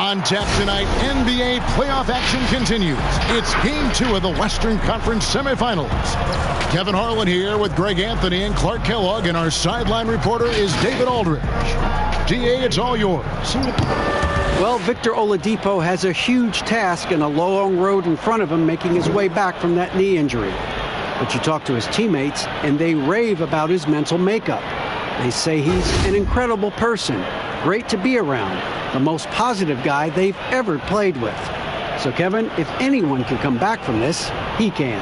On tap tonight, NBA playoff action continues. It's Game 2 of the Western Conference semifinals. Kevin Harlan here with Greg Anthony and Clark Kellogg, and our sideline reporter is David Aldridge. DA, it's all yours. Well, Victor Oladipo has a huge task and a long road in front of him making his way back from that knee injury. But you talk to his teammates, and they rave about his mental makeup. They say he's an incredible person, great to be around, the most positive guy they've ever played with. So, Kevin, if anyone can come back from this, he can.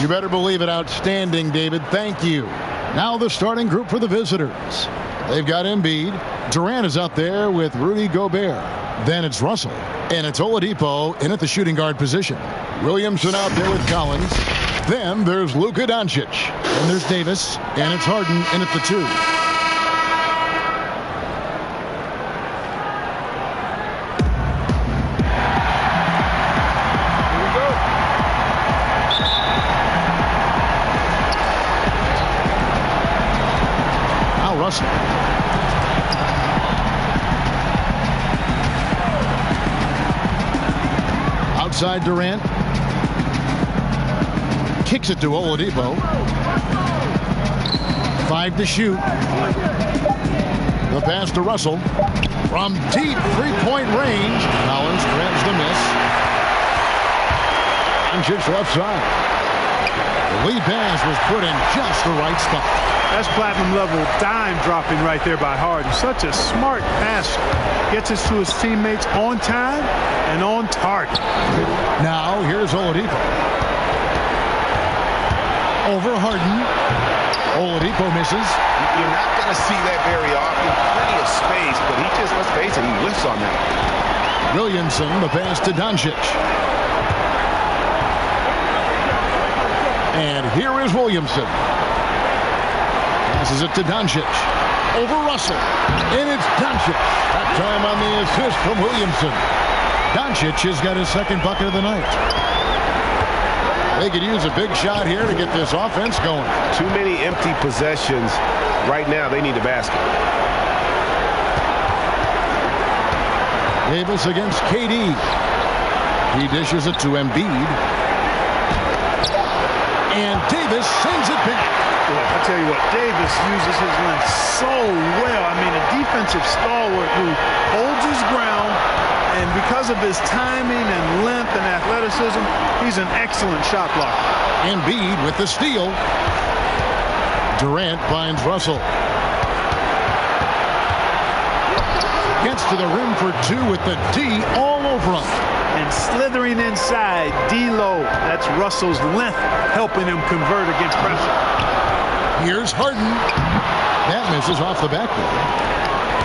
You better believe it. Outstanding, David. Thank you. Now the starting group for the visitors. They've got Embiid. Durant is out there with Rudy Gobert. Then it's Russell. And it's Oladipo in at the shooting guard position. Williamson out there with Collins. Then there's Luka Doncic. And there's Davis. And it's Harden in at the 2. Russell. Outside Durant. Kicks it to Oladipo. 5 to shoot. The pass to Russell. From deep three-point range. Collins grabs the miss. Doncic left side. The lead pass was put in just the right spot. That's platinum level dime dropping right there by Harden. Such a smart passer. Gets it to his teammates on time and on target. Now here's Oladipo. Over Harden. Oladipo misses. You're not going to see that very often. Plenty of space, but he just, let's face it, he whiffs on that. Williamson, the pass to Doncic. And here is Williamson. Passes it to Doncic. Over Russell. And it's Doncic. That time on the assist from Williamson. Doncic has got his second bucket of the night. They could use a big shot here to get this offense going. Too many empty possessions. Right now, they need a basket. Davis against KD. He dishes it to Embiid. And Davis sends it back. I tell you what, Davis uses his length so well. I mean, a defensive stalwart who holds his ground, and because of his timing and length and athleticism, he's an excellent shot blocker. Embiid with the steal. Durant finds Russell. Gets to the rim for 2 with the D all over him. And slithering inside, D-Lo. That's Russell's length helping him convert against pressure. Here's Harden. That misses off the backboard.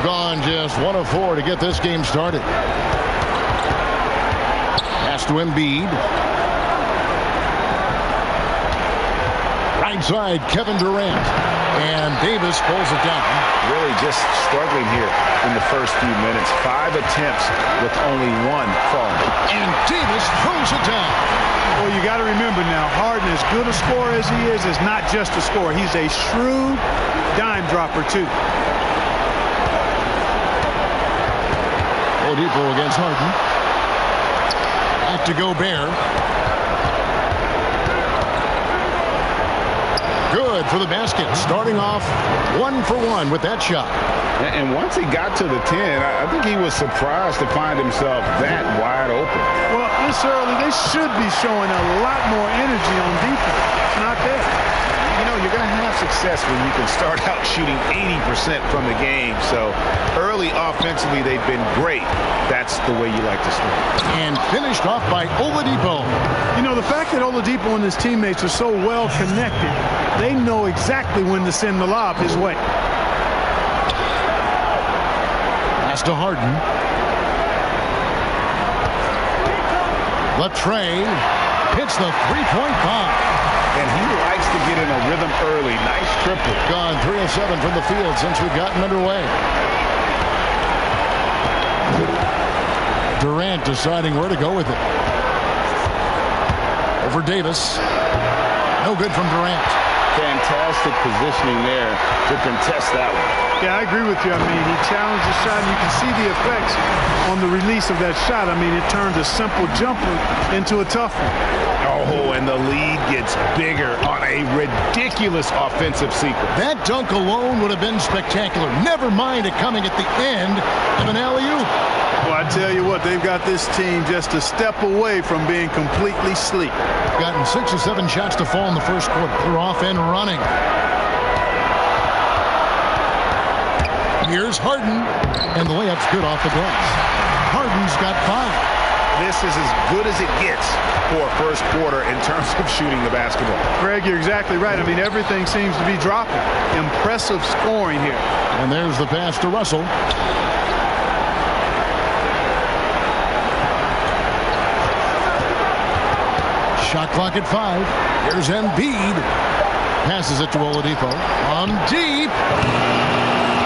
Gone just 1 of 4 to get this game started. Pass to Embiid. Right side, Kevin Durant. And Davis pulls it down. Really just struggling here in the first few minutes. 5 attempts with only 1 falling. And Davis throws it down. Well, you got to remember now, Harden, as good a scorer as he is not just a scorer. He's a shrewd dime dropper, too. Oladipo against Harden. Back to Gobert. Good for the basket. Starting off 1 for 1 with that shot. And once he got to the 10, I think he was surprised to find himself that wide open. Well, this early, they should be showing a lot more energy on defense. It's not there. You know, you're going to have success when you can start out shooting 80% from the game. So early offensively, they've been great. That's the way you like to start. And finished off by Oladipo. You know, the fact that Oladipo and his teammates are so well connected, they know exactly when to send the lob his way. Pass to Harden. Latrey hits the three-point bomb. And he likes to get in a rhythm early. Nice triple. Gone 3 of 7 from the field since we've gotten underway. Durant deciding where to go with it. Over Davis. No good from Durant. Fantastic positioning there to contest that one. Yeah, I agree with you. I mean, he challenged the shot, and you can see the effects on the release of that shot. I mean, it turned a simple jumper into a tough one. Oh, and the lead gets bigger on a ridiculous offensive sequence. That dunk alone would have been spectacular. Never mind it coming at the end of an alley-oop. Well, I tell you what, they've got this team just a step away from being completely asleep. Gotten 6 or 7 shots to fall in the first quarter. They're off and running. Here's Harden, and the layup's good off the glass. Harden's got 5. This is as good as it gets for a first quarter in terms of shooting the basketball. Greg, you're exactly right. I mean, everything seems to be dropping. Impressive scoring here. And there's the pass to Russell. Shot clock at 5. Here's Embiid. Passes it to Oladipo. On deep.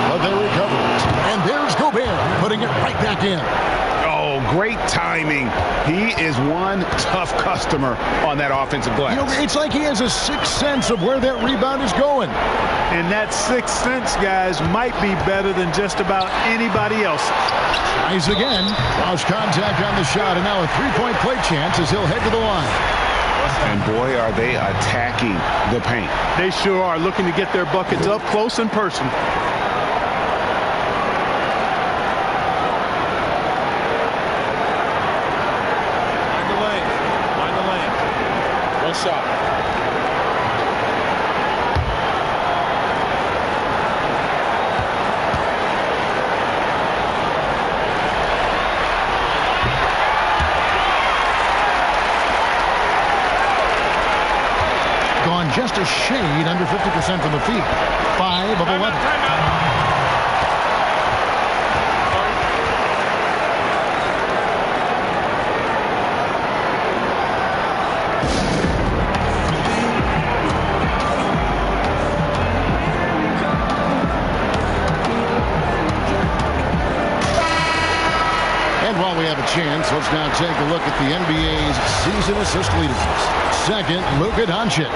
But they recover it. And there's Gobert putting it right back in. Oh, great timing. He is one tough customer on that offensive glass. You know, it's like he has a sixth sense of where that rebound is going. And that sixth sense, guys, might be better than just about anybody else. Tries again. Lost contact on the shot, and now a three-point play chance as he'll head to the line. And boy, are they attacking the paint. They sure are, looking to get their buckets up close and personal. Find the lane. One shot. Gone just a shade under 50% from the field. 5 of 11. And while we have a chance, let's now take a look at the NBA's season assist leaders. Second, Luka Doncic.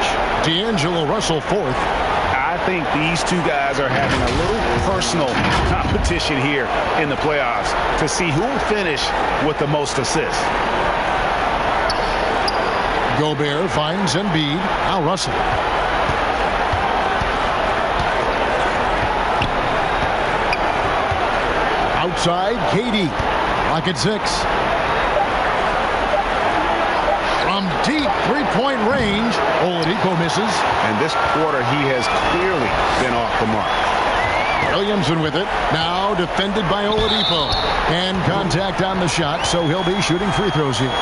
D'Angelo Russell, 4th. I think these two guys are having a little personal competition here in the playoffs to see who will finish with the most assists. Gobert finds Embiid. Now Russell. Outside, KD. Lock at 6. From deep three-point range, Oladipo misses. And this quarter, he has clearly been off the mark. Williamson with it. Now defended by Oladipo. And contact on the shot, so he'll be shooting free throws here.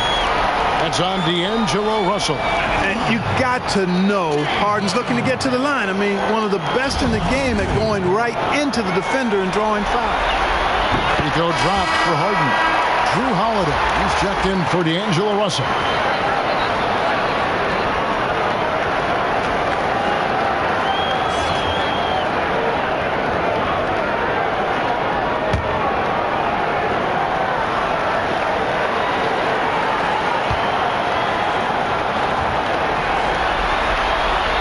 That's on D'Angelo Russell. And you got to know Harden's looking to get to the line. I mean, one of the best in the game at going right into the defender and drawing foul. Free throw dropped for Harden. Drew Holiday. He's checked in for D'Angelo Russell.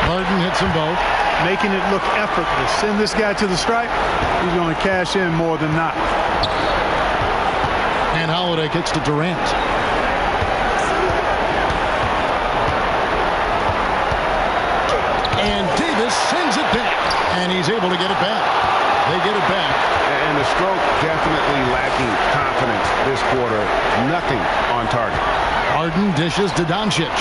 Harden hits them both. Making it look effortless. Send this guy to the stripe. He's going to cash in more than not. And Holiday kicks to Durant. And Davis sends it back. And he's able to get it back. They get it back. And the stroke definitely lacking confidence this quarter. Nothing on target. Harden dishes to Doncic.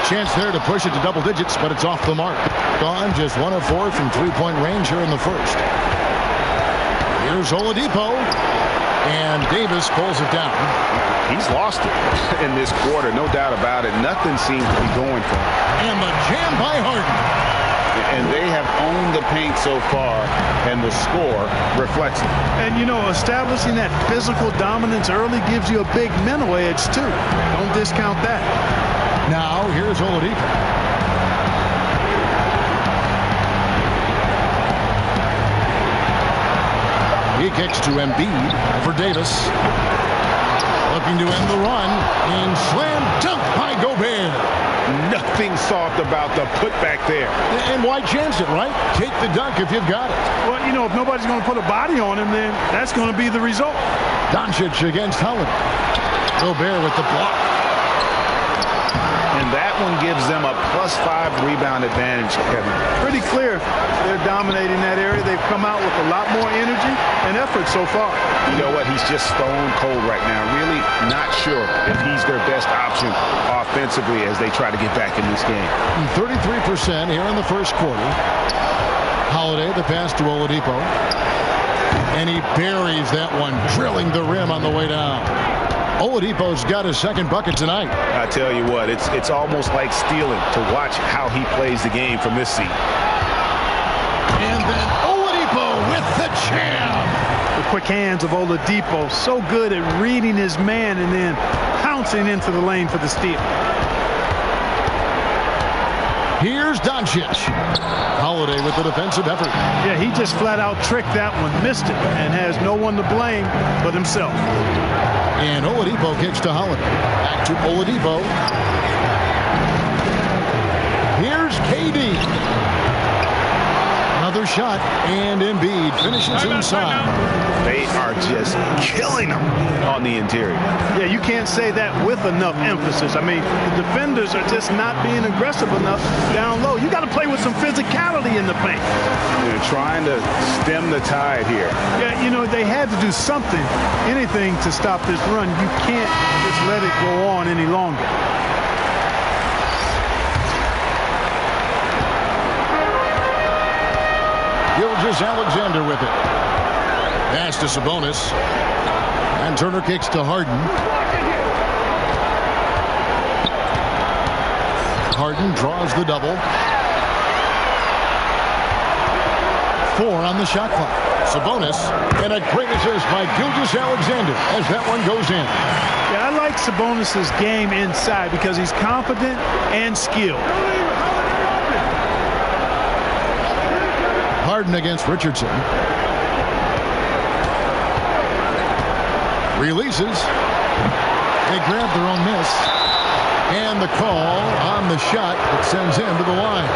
Chance there to push it to double digits, but it's off the mark. Gone just 1 of 4 from three-point range here in the first. Here's Oladipo, and Davis pulls it down. He's lost it in this quarter, no doubt about it. Nothing seems to be going for him. And the jam by Harden. And they have owned the paint so far, and the score reflects it. And, you know, establishing that physical dominance early gives you a big mental edge, too. Don't discount that. Now, here's Oladipo. He kicks to Embiid for Davis. The Looking to end the run. And slam dunk by Gobert. Nothing soft about the putback there. And why chance it, right? Take the dunk if you've got it. Well, you know, if nobody's going to put a body on him, then that's going to be the result. Doncic against Holiday. Gobert with the block. And that one gives them a +5 rebound advantage, Kevin. Pretty clear they're dominating that area. They've come out with a lot more energy and effort so far. You know what? He's just stone cold right now. Really not sure if he's their best option offensively as they try to get back in this game. 33% here in the first quarter. Holiday, the pass to Oladipo. And he buries that one, drilling the rim on the way down. Oladipo's got his second bucket tonight. I tell you what, it's almost like stealing to watch how he plays the game from this seat. And then Oladipo with the jam. The quick hands of Oladipo, so good at reading his man and then pouncing into the lane for the steal. Here's Doncic. Holiday with the defensive effort. Yeah, he just flat out tricked that one, missed it, and has no one to blame but himself. And Oladipo kicks to Holiday. Back to Oladipo. Here's KD. Another shot, and Embiid finishes inside. They are just killing them on the interior. Yeah, you can't say that with enough emphasis. I mean, the defenders are just not being aggressive enough down low. You got to play with some physicality in the paint. They're trying to stem the tide here. Yeah, you know, they had to do something, anything to stop this run. You can't just let it go on any longer. Gilgeous-Alexander with it. Pass to Sabonis. And Turner kicks to Harden. Harden draws the double. 4 on the shot clock. Sabonis, and a great assist by Gilgeous-Alexander as that one goes in. Yeah, I like Sabonis' game inside because he's confident and skilled. Harden against Richardson. Releases. They grab their own miss. And the call on the shot that sends him to the line.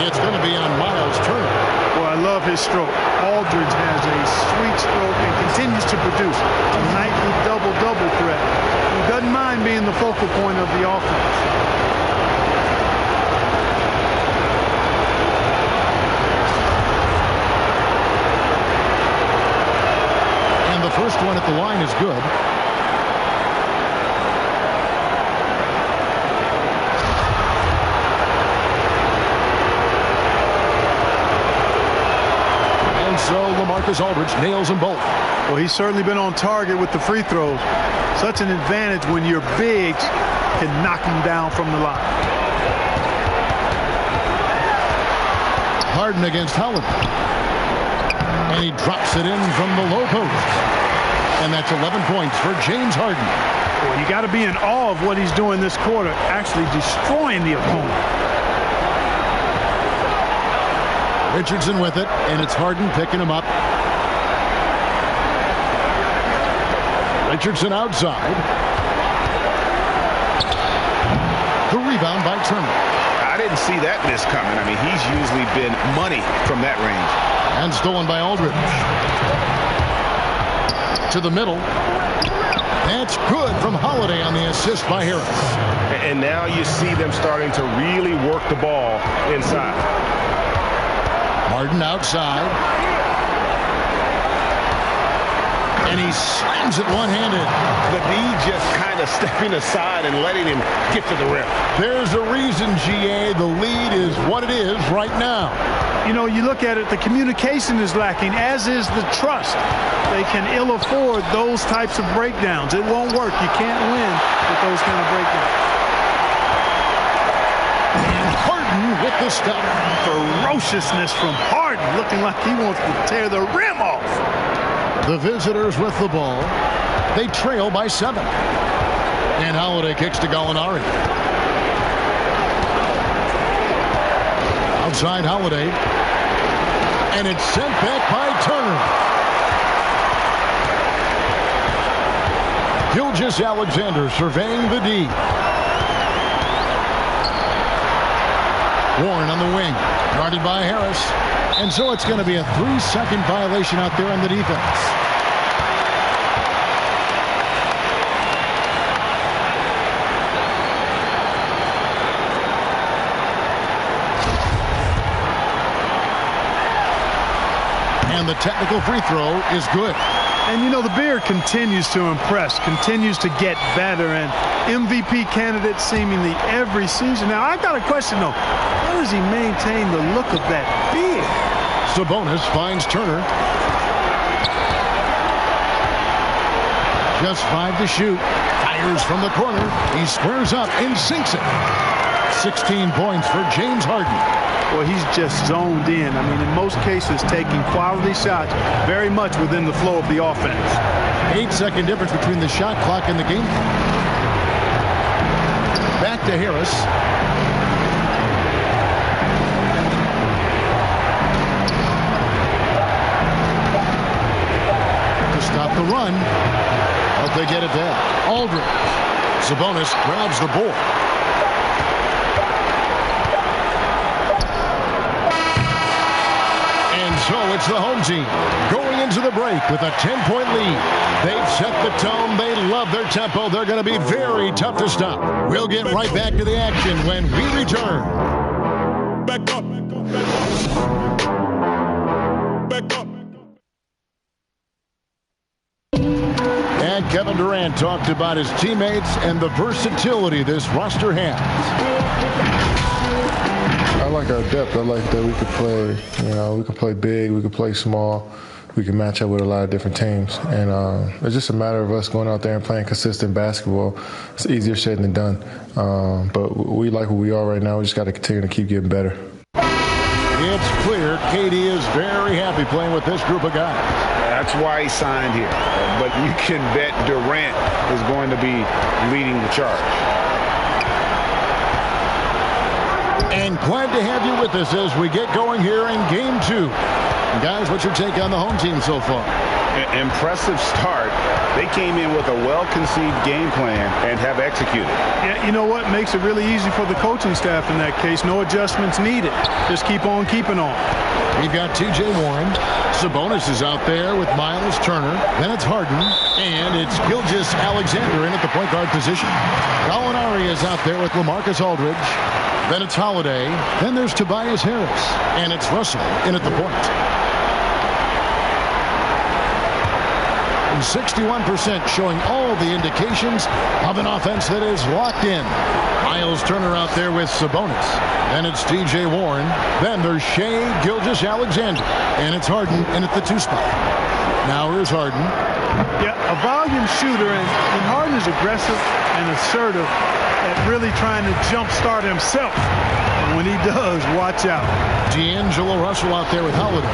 It's going to be on Miles Turner. Well, I love his stroke. Aldridge has a sweet stroke and continues to produce a nightly double-double threat. He doesn't mind being the focal point of the offense. The first one at the line is good. And so LaMarcus Aldridge nails them both. Well, he's certainly been on target with the free throws. Such an advantage when your bigs can knock him down from the line. Harden against Holiday. And he drops it in from the low post. And that's 11 points for James Harden. Well, you got to be in awe of what he's doing this quarter, actually destroying the opponent. Richardson with it, and it's Harden picking him up. Richardson outside. The rebound by Turner. I didn't see that miss coming. I mean, he's usually been money from that range. And stolen by Aldridge. To the middle. That's good from Holiday on the assist by Harris. And now you see them starting to really work the ball inside. Harden outside. And he slams it one-handed. The D just kind of stepping aside and letting him get to the rim. There's a reason, GA, the lead is what it is right now. You know, you look at it, the communication is lacking, as is the trust. They can ill afford those types of breakdowns. It won't work. You can't win with those kind of breakdowns. And Harden with the stop. Ferociousness from Harden, looking like he wants to tear the rim off. The visitors with the ball. They trail by 7. And Holiday kicks to Gallinari. Outside Holiday. And it's sent back by Turner. Gilgeous-Alexander surveying the D. Warren on the wing, guarded by Harris. And so it's going to be a 3-second violation out there on the defense. And the technical free throw is good. And, you know, the Beard continues to impress, continues to get better, and MVP candidate seemingly every season. Now, I got a question, though. How does he maintain the look of that beard? Sabonis finds Turner. Just 5 to shoot. Fires from the corner. He squares up and sinks it. 16 points for James Harden. Well, he's just zoned in. I mean, in most cases, taking quality shots very much within the flow of the offense. 8-second difference between the shot clock and the game. Back to Harris. To stop the run. Hope they get it back. Aldridge. Sabonis grabs the board. So it's the home team going into the break with a 10-point lead. They've set the tone. They love their tempo. They're going to be very tough to stop. We'll get right back to the action when we return. Back up. Back up. And Kevin Durant talked about his teammates and the versatility this roster has. I like our depth. I like that we could play, we can play big, we can play small, we can match up with a lot of different teams. And it's just a matter of us going out there and playing consistent basketball. It's easier said than done. But we like who we are right now. We just got to continue to keep getting better. It's clear KD is very happy playing with this group of guys. That's why he signed here. But you can bet Durant is going to be leading the charge. And glad to have you with us as we get going here in Game 2. Guys, what's your take on the home team so far? Impressive start. They came in with a well-conceived game plan and have executed. Yeah, you know what? Makes it really easy for the coaching staff in that case. No adjustments needed. Just keep on keeping on. We've got T.J. Warren. Sabonis is out there with Miles Turner. Then it's Harden. And it's Gilgeous-Alexander in at the point guard position. Gallinari is out there with LaMarcus Aldridge. Then it's Holiday. Then there's Tobias Harris. And it's Russell in at the point. And 61% showing all the indications of an offense that is locked in. Miles Turner out there with Sabonis. Then it's T.J. Warren. Then there's Shai Gilgeous-Alexander. And it's Harden in at the 2 spot. Now here's Harden. Yeah, a volume shooter, and Harden is aggressive and assertive at really trying to jumpstart himself. And when he does, watch out. D'Angelo Russell out there with Holiday.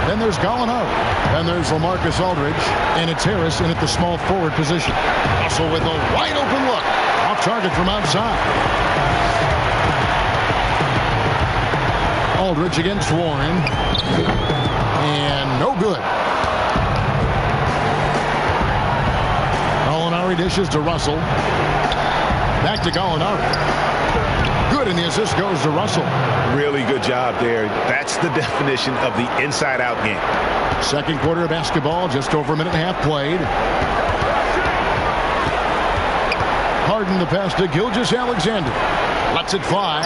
Then there's Gallinari. Then there's LaMarcus Aldridge. And it's Harris in at the small forward position. Russell with a wide open look. Off target from outside. Aldridge against Warren. And no good. Gallinari dishes to Russell. Back to Gallinari. Good, and the assist goes to Russell. Really good job there. That's the definition of the inside-out game. Second quarter of basketball, just over a minute and a half played. Harden the pass to Gilgeous-Alexander. Lets it fly.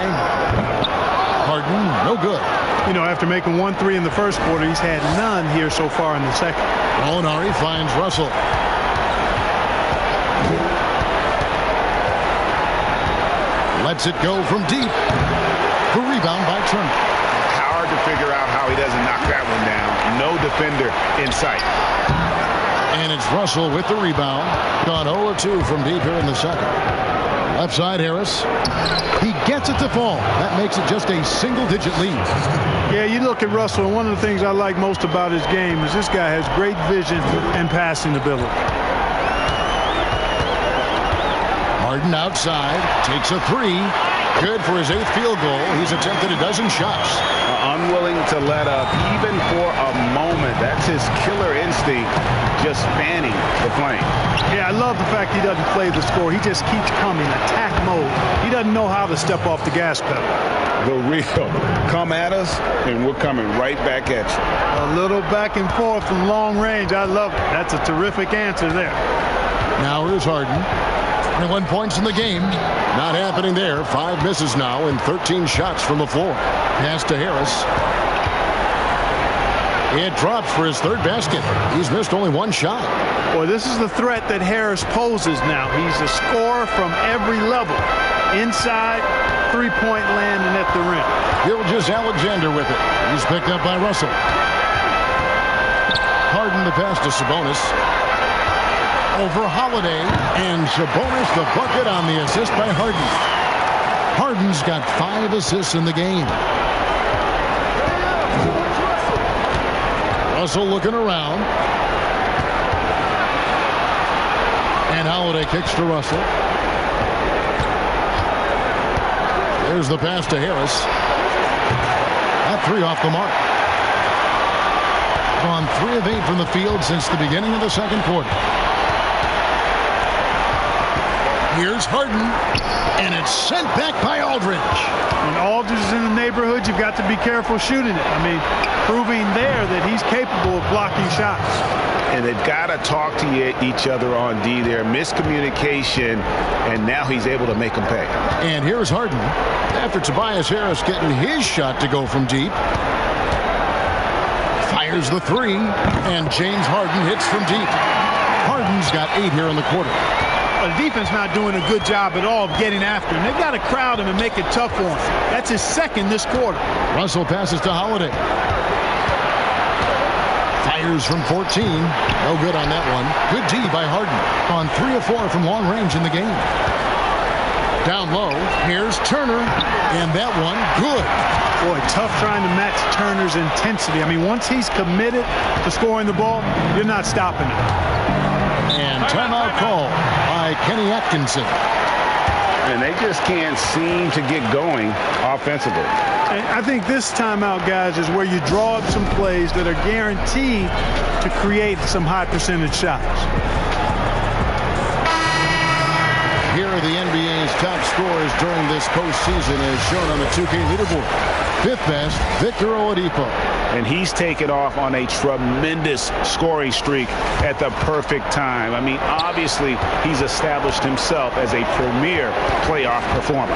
Harden, no good. You know, after making 1 3 in the first quarter, he's had none here so far in the second. Gallinari finds Russell. Lets it go from deep. The rebound by Turner. Hard to figure out how he doesn't knock that one down. No defender in sight. And it's Russell with the rebound. Gone 0 of 2 from deep here in the second. Left side, Harris. He gets it to fall. That makes it just a single-digit lead. Yeah, you look at Russell, and one of the things I like most about his game is this guy has great vision and passing ability. Harden outside, takes a 3, Good for his 8th field goal. He's attempted a dozen shots. Unwilling to let up even for a moment. That's his killer instinct, just spanning the plane. Yeah, I love the fact he doesn't play the score. He just keeps coming, attack mode. He doesn't know how to step off the gas pedal. The real come at us, and we're coming right back at you. A little back and forth from long range. I love it. That's a terrific answer there. Now here's Harden. 21 points in the game. Not happening there. 5 misses now and 13 shots from the floor. Pass to Harris. It drops for his 3rd basket. He's missed only 1 shot. Boy, this is the threat that Harris poses now. He's a scorer from every level. Inside, three-point land, and at the rim. Gilgeous-Alexander with it. He's picked up by Russell. Harden the pass to Sabonis. Over Holiday, and Sabonis the bucket on the assist by Harden. Harden's got 5 assists in the game. Russell looking around. And Holiday kicks to Russell. There's the pass to Harris. That 3 off the mark. Gone 3 of 8 from the field since the beginning of the 2nd quarter. Here's Harden, and it's sent back by Aldridge. When Aldridge is in the neighborhood, you've got to be careful shooting it. I mean, proving there that he's capable of blocking shots. And they've got to talk to each other on D there. Miscommunication, and now he's able to make them pay. And here's Harden. After Tobias Harris getting his shot to go from deep. Fires the 3, and James Harden hits from deep. Harden's got 8 here in the quarter. The defense not doing a good job at all of getting after him. They've got to crowd him and make it tough for him. That's his 2nd this quarter. Russell passes to Holiday. Fires from 14. No good on that one. Good D by Harden. On 3 of 4 from long range in the game. Down low. Here's Turner. And that one, good. Boy, tough trying to match Turner's intensity. I mean, once he's committed to scoring the ball, you're not stopping him. And timeout call by Kenny Atkinson. And they just can't seem to get going offensively. And I think this timeout, guys, is where you draw up some plays that are guaranteed to create some high percentage shots. Here are the NBA's top scorers during this postseason as shown on the 2K leaderboard. 5th best, Victor Oladipo. And he's taken off on a tremendous scoring streak at the perfect time. I mean, obviously, he's established himself as a premier playoff performer.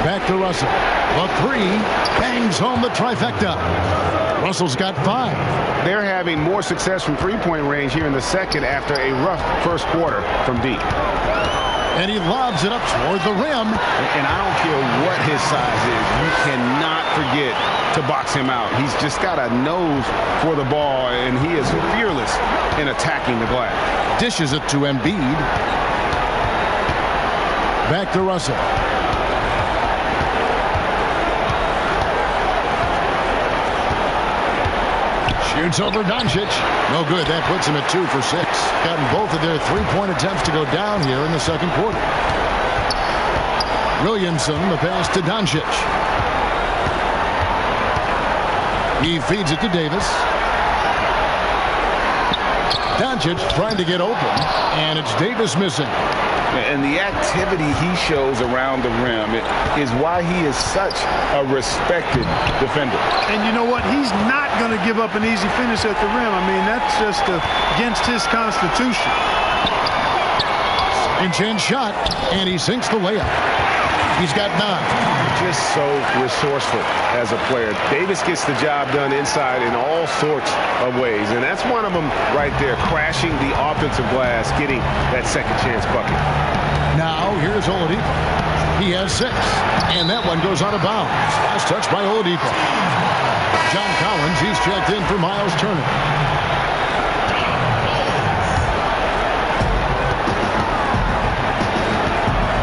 Back to Russell. The 3 bangs home the trifecta. Russell's got 5. They're having more success from three-point range here in the 2nd after a rough first quarter from deep. And he lobs it up toward the rim. And I don't care what his size is. You cannot forget to box him out. He's just got a nose for the ball, and he is fearless in attacking the glass. Dishes it to Embiid. Back to Russell. Shoots over Doncic. No good. That puts him at 2 for 6. Gotten both of their 3-point attempts to go down here in the 2nd quarter. Williamson, the pass to Doncic. He feeds it to Davis. Doncic trying to get open, and it's Davis missing. And the activity he shows around the rim is why he is such a respected defender. And you know what? He's not going to give up an easy finish at the rim. I mean, that's just against his constitution. In-change shot, and he sinks the layup. He's got 9. Just so resourceful as a player. Davis gets the job done inside in all sorts of ways, and that's one of them right there, crashing the offensive glass, getting that second chance bucket. Now here's Oladipo. He has 6, and that one goes out of bounds. Last touch by Oladipo. John Collins, he's checked in for Miles Turner.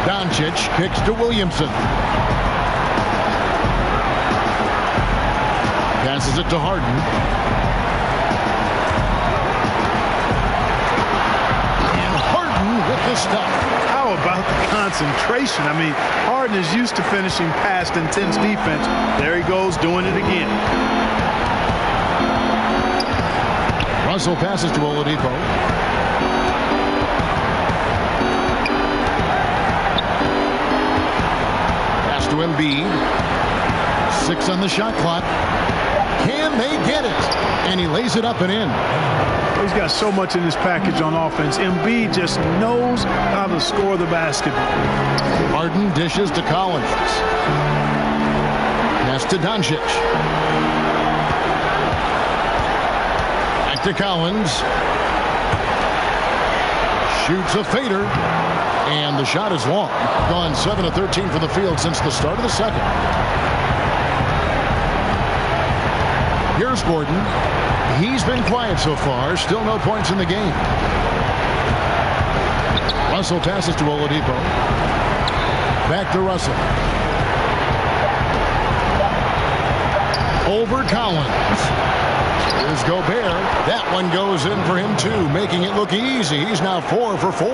Doncic kicks to Williamson. Passes it to Harden. And Harden with the stop. How How about the concentration? I mean, Harden is used to finishing past intense defense. There he goes doing it again. Russell passes to Oladipo. Pass to Embiid. 6 on the shot clock. Can they get it? And he lays it up and in. He's got so much in his package on offense. Embiid just knows how to score the basketball. Harden dishes to Collins. Pass to Doncic. Back to Collins. Shoots a fader. And the shot is long. Gone 7 of 13 from the field since the start of the second. Here's Gordon. He's been quiet so far. Still no points in the game. Russell passes to Oladipo. Back to Russell. Over Collins. Here's Gobert. That one goes in for him too, making it look easy. He's now 4 for 4.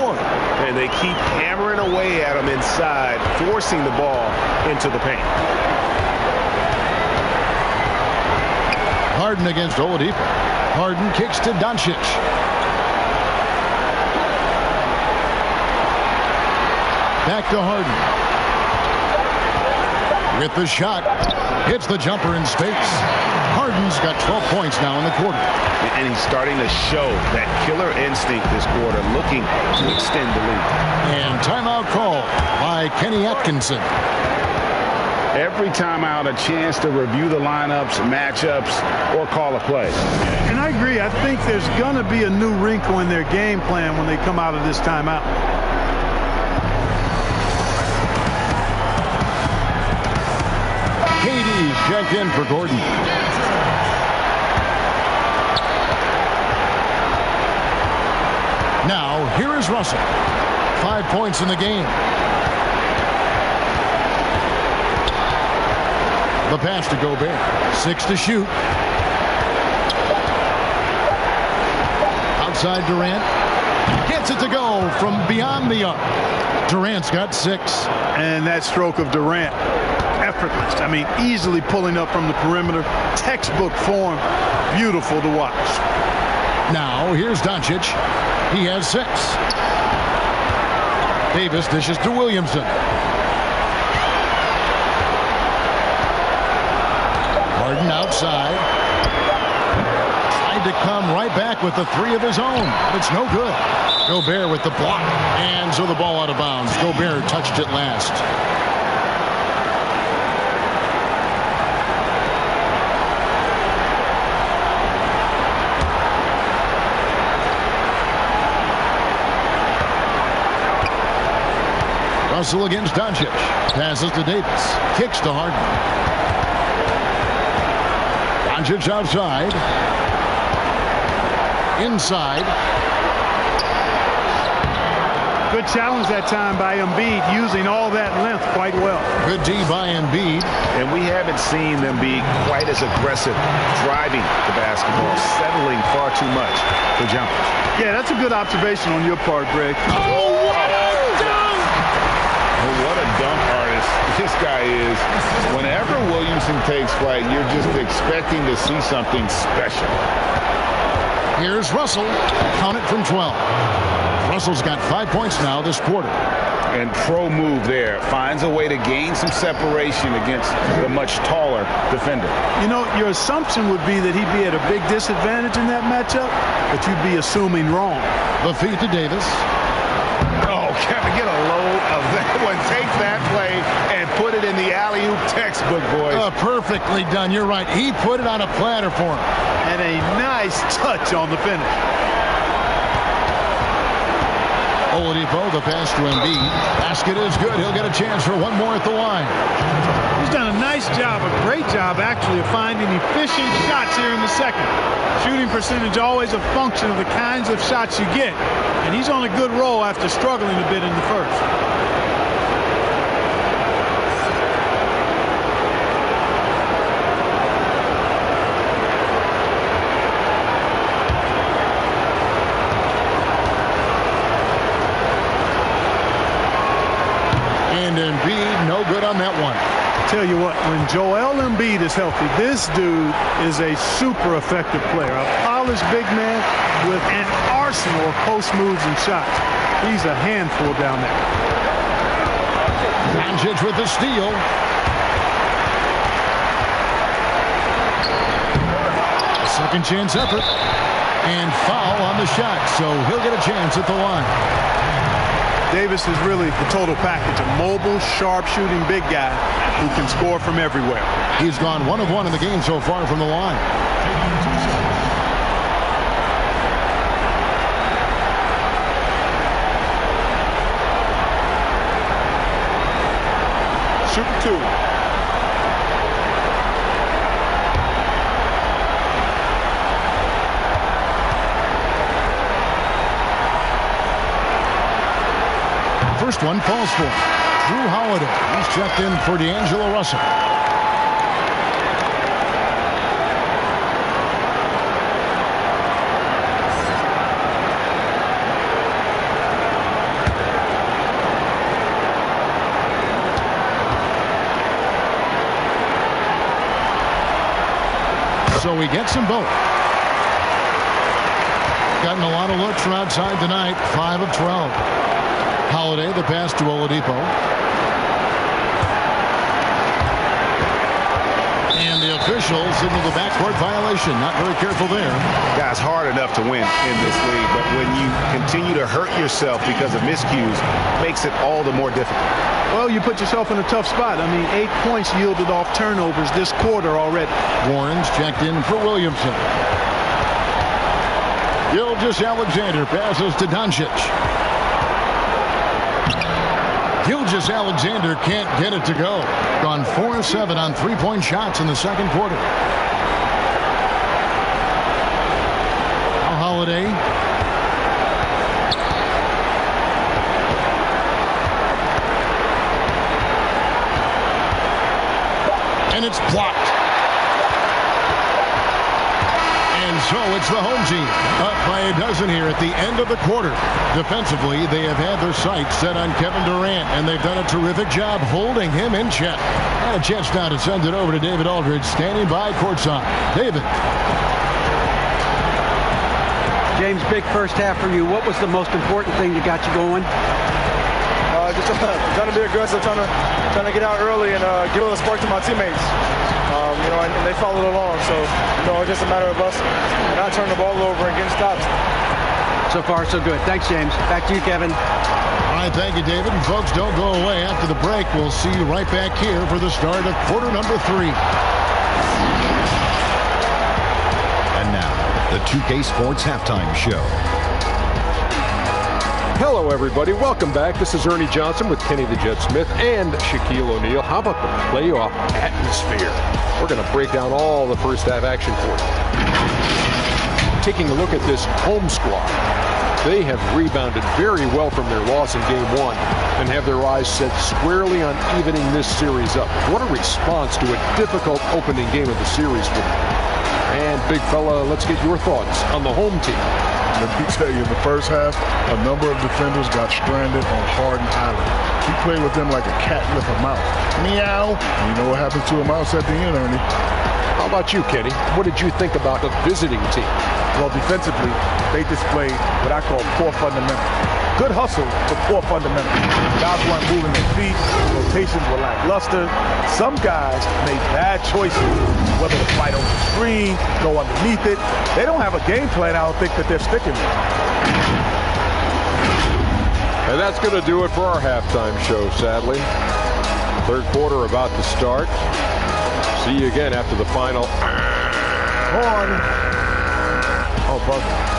And they keep hammering away at him inside, forcing the ball into the paint. Harden against Oladipo. Harden kicks to Doncic. Back to Harden. With the shot. Hits the jumper in space. Harden's got 12 points now in the quarter. And he's starting to show that killer instinct this quarter, looking to extend the lead. And timeout call by Kenny Atkinson. Every timeout, a chance to review the lineups, matchups, or call a play. And I agree. I think there's going to be a new wrinkle in their game plan when they come out of this timeout. KD's checked in for Gordon. Now, here is Russell. 5 points in the game. The pass to Gobert. 6 to shoot. Outside Durant. Gets it to go from beyond the arc. Durant's got 6. And that stroke of Durant, effortless. I mean, easily pulling up from the perimeter. Textbook form. Beautiful to watch. Now, here's Doncic. He has 6. Davis dishes to Williamson. Harden outside. Tried to come right back with the 3 of his own. It's no good. Gobert with the block. And so the ball out of bounds. Gobert touched it last. Russell against Doncic. Passes to Davis. Kicks to Harden. Doncic outside. Inside. Good challenge that time by Embiid, using all that length quite well. Good D by Embiid. And we haven't seen them be quite as aggressive driving the basketball, settling far too much for jumpers. Yeah, that's a good observation on your part, Greg. Oh, what a dunk! Oh, what a dunk artist this guy is. Whenever Williamson takes flight, you're just expecting to see something special. Here's Russell. Count it from 12. Russell's got 5 points now this quarter. And pro move there. Finds a way to gain some separation against the much taller defender. You know, your assumption would be that he'd be at a big disadvantage in that matchup, but you'd be assuming wrong. The feed to Davis. Oh, can I get a load of that one? Take that play and put it in the alley-oop textbook, boys. Perfectly done. You're right. He put it on a platter for him. And a nice touch on the finish. Oladipo, the pass to Embiid. Basket is good. He'll get a chance for one more at the line. He's done a nice job, a great job, actually, of finding efficient shots here in the second. Shooting percentage always a function of the kinds of shots you get. And he's on a good roll after struggling a bit in the first. And Embiid, no good on that one. Tell you what, when Joel Embiid is healthy, this dude is a super effective player. A polished big man with an arsenal of post moves and shots. He's a handful down there. Doncic with the steal. Second chance effort. And foul on the shot, so he'll get a chance at the line. Davis is really the total package. A mobile, sharp-shooting big guy who can score from everywhere. He's gone 1 of 1 in the game so far from the line. Shoot 2. First one falls for Drew Holiday. He's checked in for D'Angelo Russell. So he gets them both. Gotten a lot of looks from outside tonight. 5 of 12. Holiday, the pass to Oladipo. And the officials signal the backcourt violation. Not very careful there. Guys, hard enough to win in this league, but when you continue to hurt yourself because of miscues, makes it all the more difficult. Well, you put yourself in a tough spot. I mean, 8 points yielded off turnovers this quarter already. Warren's checked in for Williamson. Gilgeous-Alexander passes to Doncic. Gilgeous-Alexander can't get it to go. Gone 4 of 7 on 3-point shots in the second quarter. Now Holiday. And it's blocked. And so it's the home team up by a dozen here at the end of the quarter. Defensively, they have had their sights set on Kevin Durant, and they've done a terrific job holding him in check. And a chance now to send it over to David Aldridge, standing by courtside. David. James, big first half for you. What was the most important thing that got you going? Just trying to be aggressive, trying to get out early and give a little spark to my teammates. And they followed along. So, it's just a matter of us not turning the ball over and getting stops. So far, so good. Thanks, James. Back to you, Kevin. All right, thank you, David. And folks, don't go away. After the break, we'll see you right back here for the start of quarter number 3. And now, the 2K Sports Halftime Show. Hello, everybody. Welcome back. This is Ernie Johnson with Kenny the Jet Smith and Shaquille O'Neal. How about the playoff atmosphere? We're going to break down all the first half action for you. Taking a look at this home squad, they have rebounded very well from their loss in Game 1 and have their eyes set squarely on evening this series up. What a response to a difficult opening game of the series for them. And, big fella, let's get your thoughts on the home team. Let me tell you, in the first half, a number of defenders got stranded on Harden Island. He played with them like a cat with a mouse. Meow. You know what happened to a mouse at the end, Ernie? How about you, Kenny? What did you think about the visiting team? Well, defensively, they displayed what I call poor fundamentals. Good hustle, but poor fundamentals. Guys weren't moving their feet. Rotations were lackluster. Some guys made bad choices, whether to fight over the screen, go underneath it. They don't have a game plan, I don't think, that they're sticking with. And that's going to do it for our halftime show, sadly. Third quarter about to start. See you again after the final. Horn. Oh, buzzer.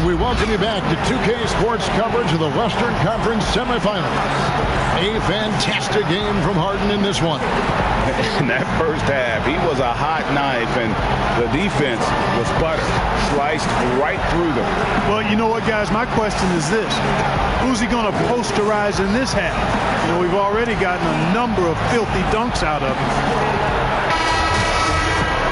We welcome you back to 2K Sports coverage of the Western Conference semifinals. A fantastic game from Harden in this one. in that first half. He was a hot knife, and the defense was butter, sliced right through them. Well, you know what, guys? My question is this. Who's he going to posterize in this half? You know, we've already gotten a number of filthy dunks out of him.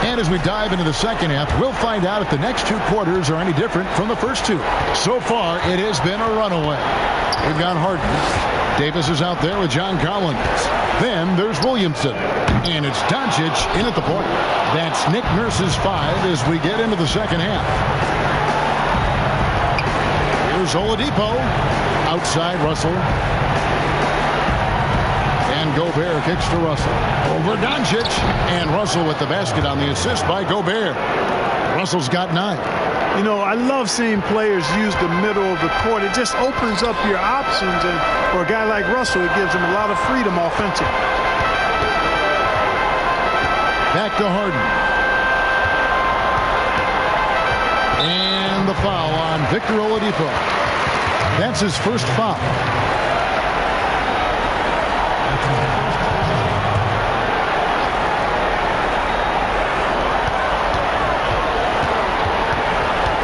And as we dive into the second half, we'll find out if the next 2 quarters are any different from the first 2. So far, it has been a runaway. We've got Harden. Davis is out there with John Collins. Then there's Williamson. And it's Doncic in at the point. That's Nick Nurse's 5 as we get into the second half. Here's Oladipo. Outside Russell. And Gobert kicks to Russell. Over Doncic. And Russell with the basket on the assist by Gobert. Russell's got 9. You know, I love seeing players use the middle of the court. It just opens up your options. And for a guy like Russell, it gives him a lot of freedom offensively. Back to Harden. And the foul on Victor Oladipo. That's his first foul.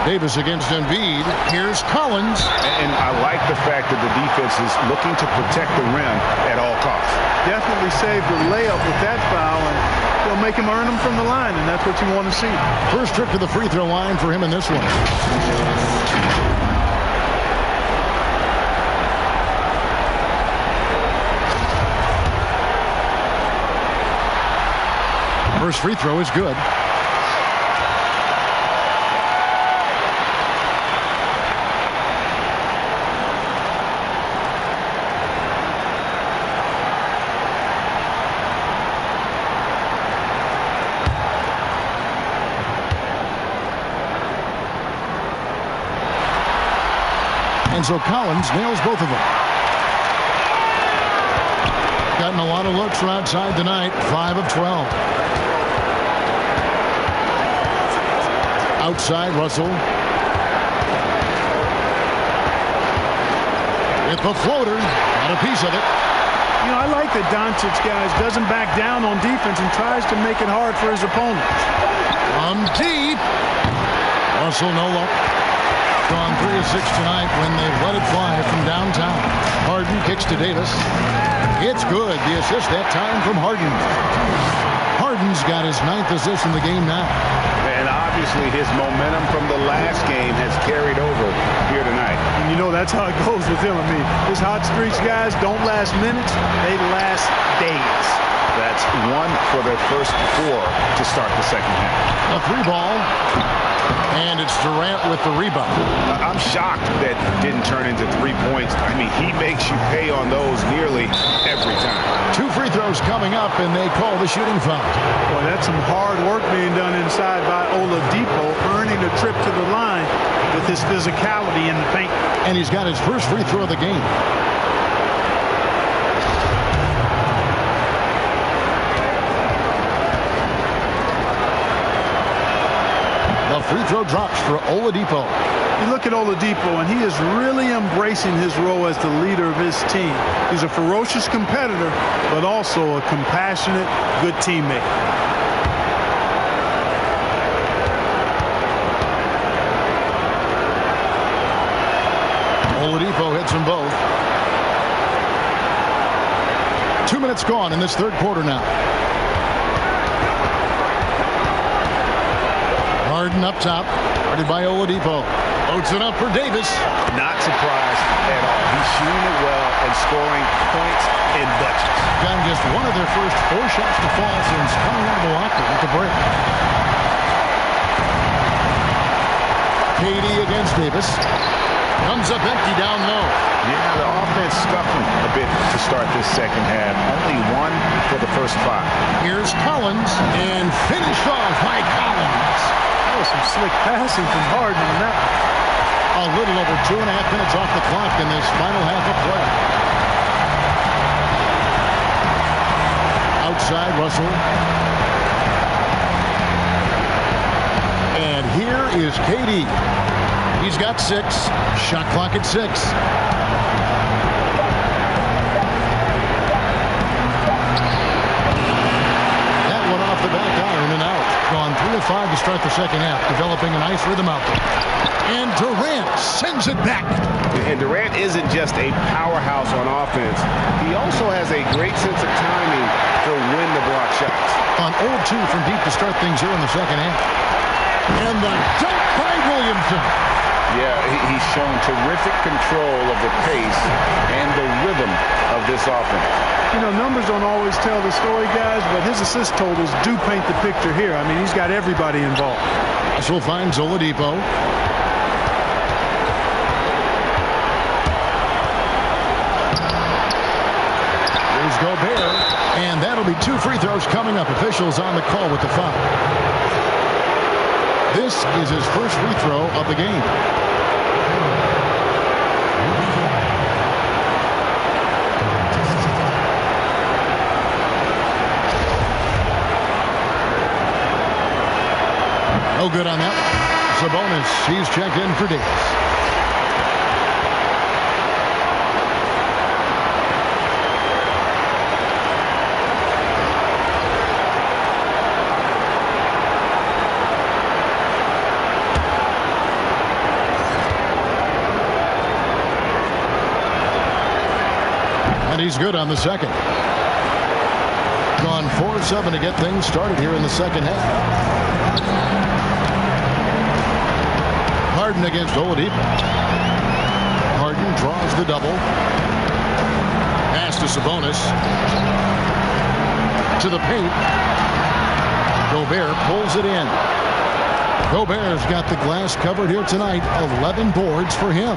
Davis against Embiid. Here's Collins. And I like the fact that the defense is looking to protect the rim at all costs. Definitely saved the layup with that foul, and they'll make him earn them from the line, and that's what you want to see. First trip to the free throw line for him in this one. First free throw is good. And so Collins nails both of them. Gotten a lot of looks from outside tonight. 5 of 12. Outside Russell. With the floater. Got a piece of it. You know, I like that Doncic, guys, doesn't back down on defense and tries to make it hard for his opponents. From deep. Russell no luck. Gone 3 of 6 tonight when they've let it fly from downtown. Harden kicks to Davis. It's good. The assist that time from Harden. Harden's got his 9th assist in the game now. And obviously his momentum from the last game has carried over here tonight. And you know that's how it goes with him. I mean, his hot streaks, guys, don't last minutes. They last days. That's 1 for their first 4 to start the second half. A 3 ball. And it's Durant with the rebound. I'm shocked that didn't turn into 3 points. I mean, he makes you pay on those nearly every time. 2 free throws coming up, and they call the shooting foul. Boy, that's some hard work being done inside by Oladipo, earning a trip to the line with his physicality in the paint. And he's got his first free throw of the game. Free throw drops for Oladipo. You look at Oladipo, and he is really embracing his role as the leader of his team. He's a ferocious competitor, but also a compassionate, good teammate. Oladipo hits them both. 2 minutes gone in this third quarter now. Harden up top, guarded by Oladipo. Loads it up for Davis. Not surprised at all. He's shooting it well and scoring points in bunches. Gotten just one of their first 4 shots to fall since coming out of the locker at the break. KD against Davis. Comes up empty down low. Yeah, the offense scuffling a bit to start this second half. Only 1 for the first 5. Here's Collins, and finished off by Collins. That was some slick passing from Harden on that. A little over 2.5 minutes off the clock in this final half of play. Outside Russell. And here is KD. He's got 6. Shot clock at 6. start the second half, developing a nice rhythm out there. And Durant sends it back. And Durant isn't just a powerhouse on offense. He also has a great sense of timing for when to block shots. On 0-2 from deep to start things here in the second half. And the dunk by Williamson. Yeah, he's shown terrific control of the pace and the rhythm of this offense. You know, numbers don't always tell the story, guys, but his assist totals do paint the picture here. I mean, he's got everybody involved. Russell finds Oladipo. There's Gobert, and that'll be 2 free throws coming up. Officials on the call with the foul. This is his first free throw of the game. No good on that one. Sabonis, he's checked in for Davis. And he's good on the second. Gone 4-7 to get things started here in the second half. Harden against Oladipo. Harden draws the double. Pass to Sabonis. To the paint. Gobert pulls it in. Gobert's got the glass covered here tonight. 11 boards for him.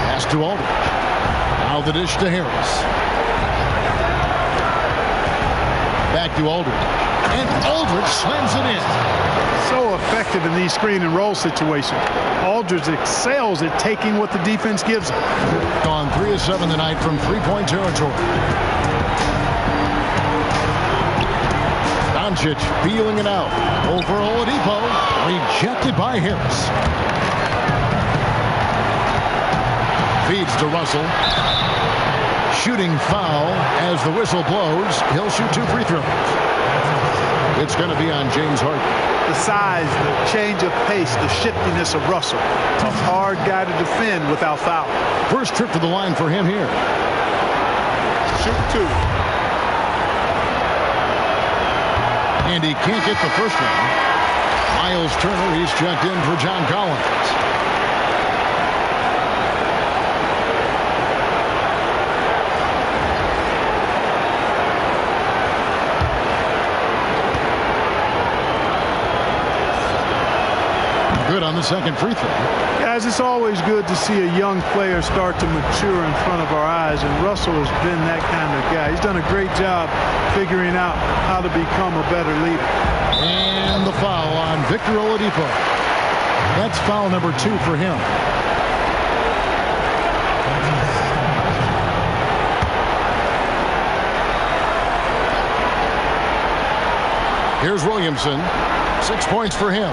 Pass to Aldridge. Now the dish to Harris. Back to Aldridge. And Aldridge slams it in. So effective in these screen and roll situations. Aldridge excels at taking what the defense gives him. Gone 3 of 7 tonight from three-point territory. Doncic feeling it out. Over Oladipo. Rejected by Harris. Feeds to Russell. Shooting foul as the whistle blows. He'll shoot 2 free throws. It's going to be on James Harden. The size, the change of pace, the shiftiness of Russell. A hard guy to defend without foul. First trip to the line for him here. Shoot 2. And he can't get the first one. Miles Turner, he's checked in for John Collins. Good on the second free throw. Guys, it's always good to see a young player start to mature in front of our eyes, and Russell has been that kind of guy. He's done a great job figuring out how to become a better leader. And the foul on Victor Oladipo. That's foul number 2 for him. Here's Williamson. 6 points for him.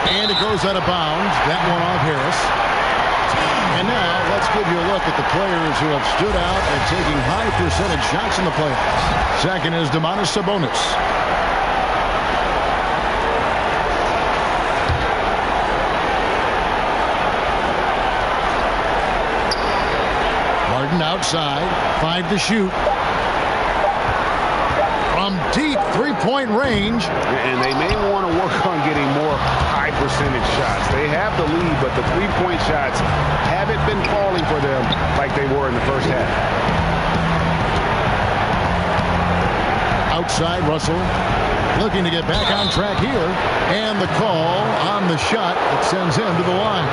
And it goes out of bounds. That one off Harris. And now let's give you a look at the players who have stood out and taking high percentage shots in the playoffs. Second is Domantas Sabonis. Harden outside. 5 to shoot. From deep three-point range. And they may want to work on getting more high percentage shots. They have the lead, but the three-point shots haven't been falling for them like they were in the first half. Outside, Russell looking to get back on track here. And the call on the shot that sends him to the line.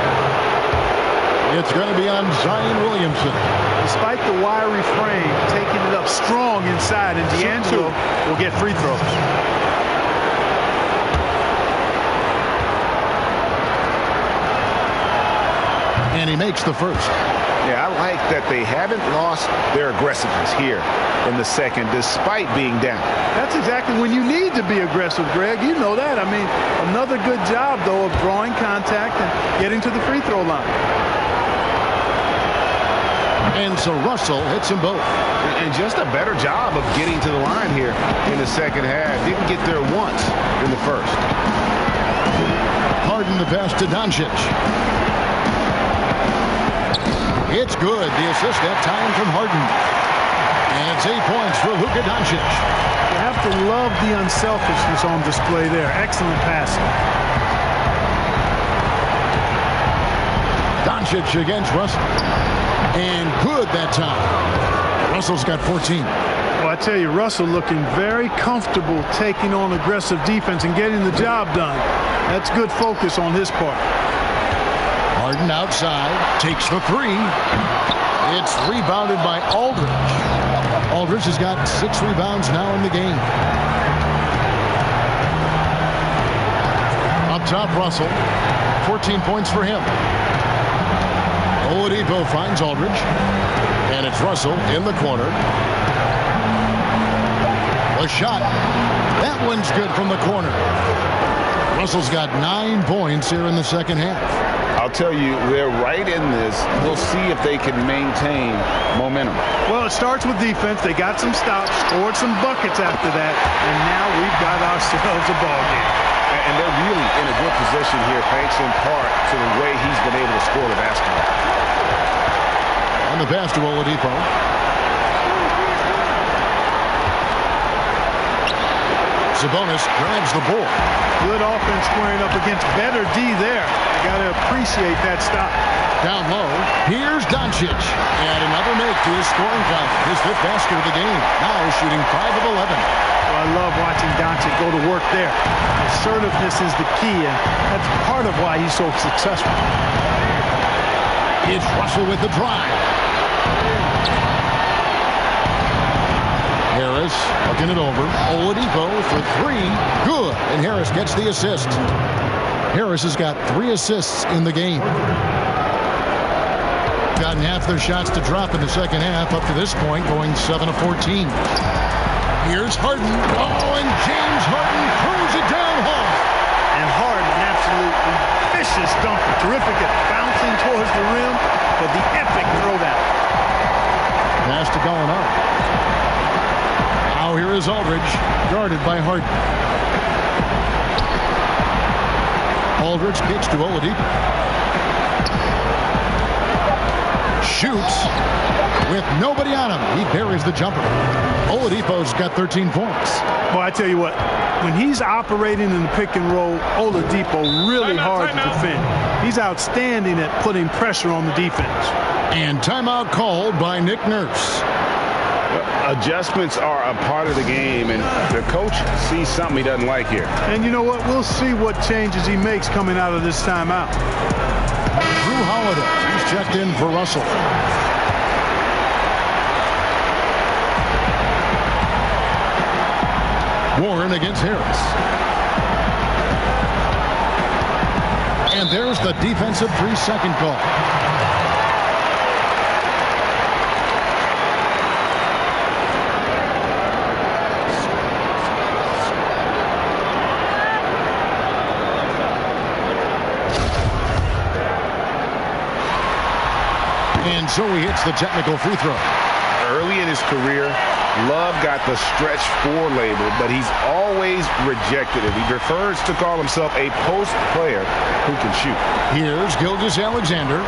It's going to be on Zion Williamson. Despite the wiry frame, taking it up strong inside, and D'Angelo will get free throws. And he makes the first. Yeah, I like that they haven't lost their aggressiveness here in the second, despite being down. That's exactly when you need to be aggressive, Greg. You know that. I mean, another good job, though, of drawing contact and getting to the free throw line. And so Russell hits them both. And just a better job of getting to the line here in the second half. Didn't get there once in the first. Harden the pass to Doncic. It's good. The assist that time from Harden. And it's 8 points for Luka Doncic. You have to love the unselfishness on display there. Excellent passing. Doncic against Russell. And good that time. Russell's got 14. Well, I tell you, Russell looking very comfortable taking on aggressive defense and getting the job done. That's good focus on his part. Harden outside, takes the three. It's rebounded by Aldridge. Aldridge has got 6 rebounds now in the game. Up top, Russell. 14 points for him. Oladipo finds Aldridge. And it's Russell in the corner. A shot. That one's good from the corner. Russell's got 9 points here in the second half. I'll tell you, they're right in this. We'll see if they can maintain momentum. Well, it starts with defense. They got some stops, scored some buckets after that, and now we've got ourselves a ball game. And they're really in a good position here, thanks in part to the way he's been able to score the basketball. On the pass to Oladipo. Sabonis grabs the ball. Good offense squaring up against better D there. You got to appreciate that stop. Down low. Here's Doncic. And another make to his scoring count. His 5th basket of the game. Now shooting 5 of 11. Well, I love watching Doncic go to work there. Assertiveness is the key, and that's part of why he's so successful. It's Russell with the drive. Harris looking it over. Oladipo for 3. Good. And Harris gets the assist. Harris has got 3 assists in the game. Gotten half their shots to drop in the second half up to this point, going 7 of 14. Here's Harden. Oh, and James Harden throws it down hard. And Harden, absolutely vicious dunker. Terrific at bouncing towards the rim, but the epic throwdown. Pass to going up. Now here is Aldridge, guarded by Harden. Aldridge kicks to Oladipo. Shoots with nobody on him. He buries the jumper. Oladipo's got 13 points. Well, I tell you what, when he's operating in the pick and roll, Oladipo really hard to defend. He's outstanding at putting pressure on the defense. And timeout called by Nick Nurse. Adjustments are a part of the game, and the coach sees something he doesn't like here. And you know what? We'll see what changes he makes coming out of this timeout. Drew Holiday, he's checked in for Russell. Warren against Harris. And there's the defensive 3-second call. And so he hits the technical free throw. Early in his career, Love got the stretch 4 label, but he's always rejected it. He prefers to call himself a post player who can shoot. Here's Gilgeous-Alexander.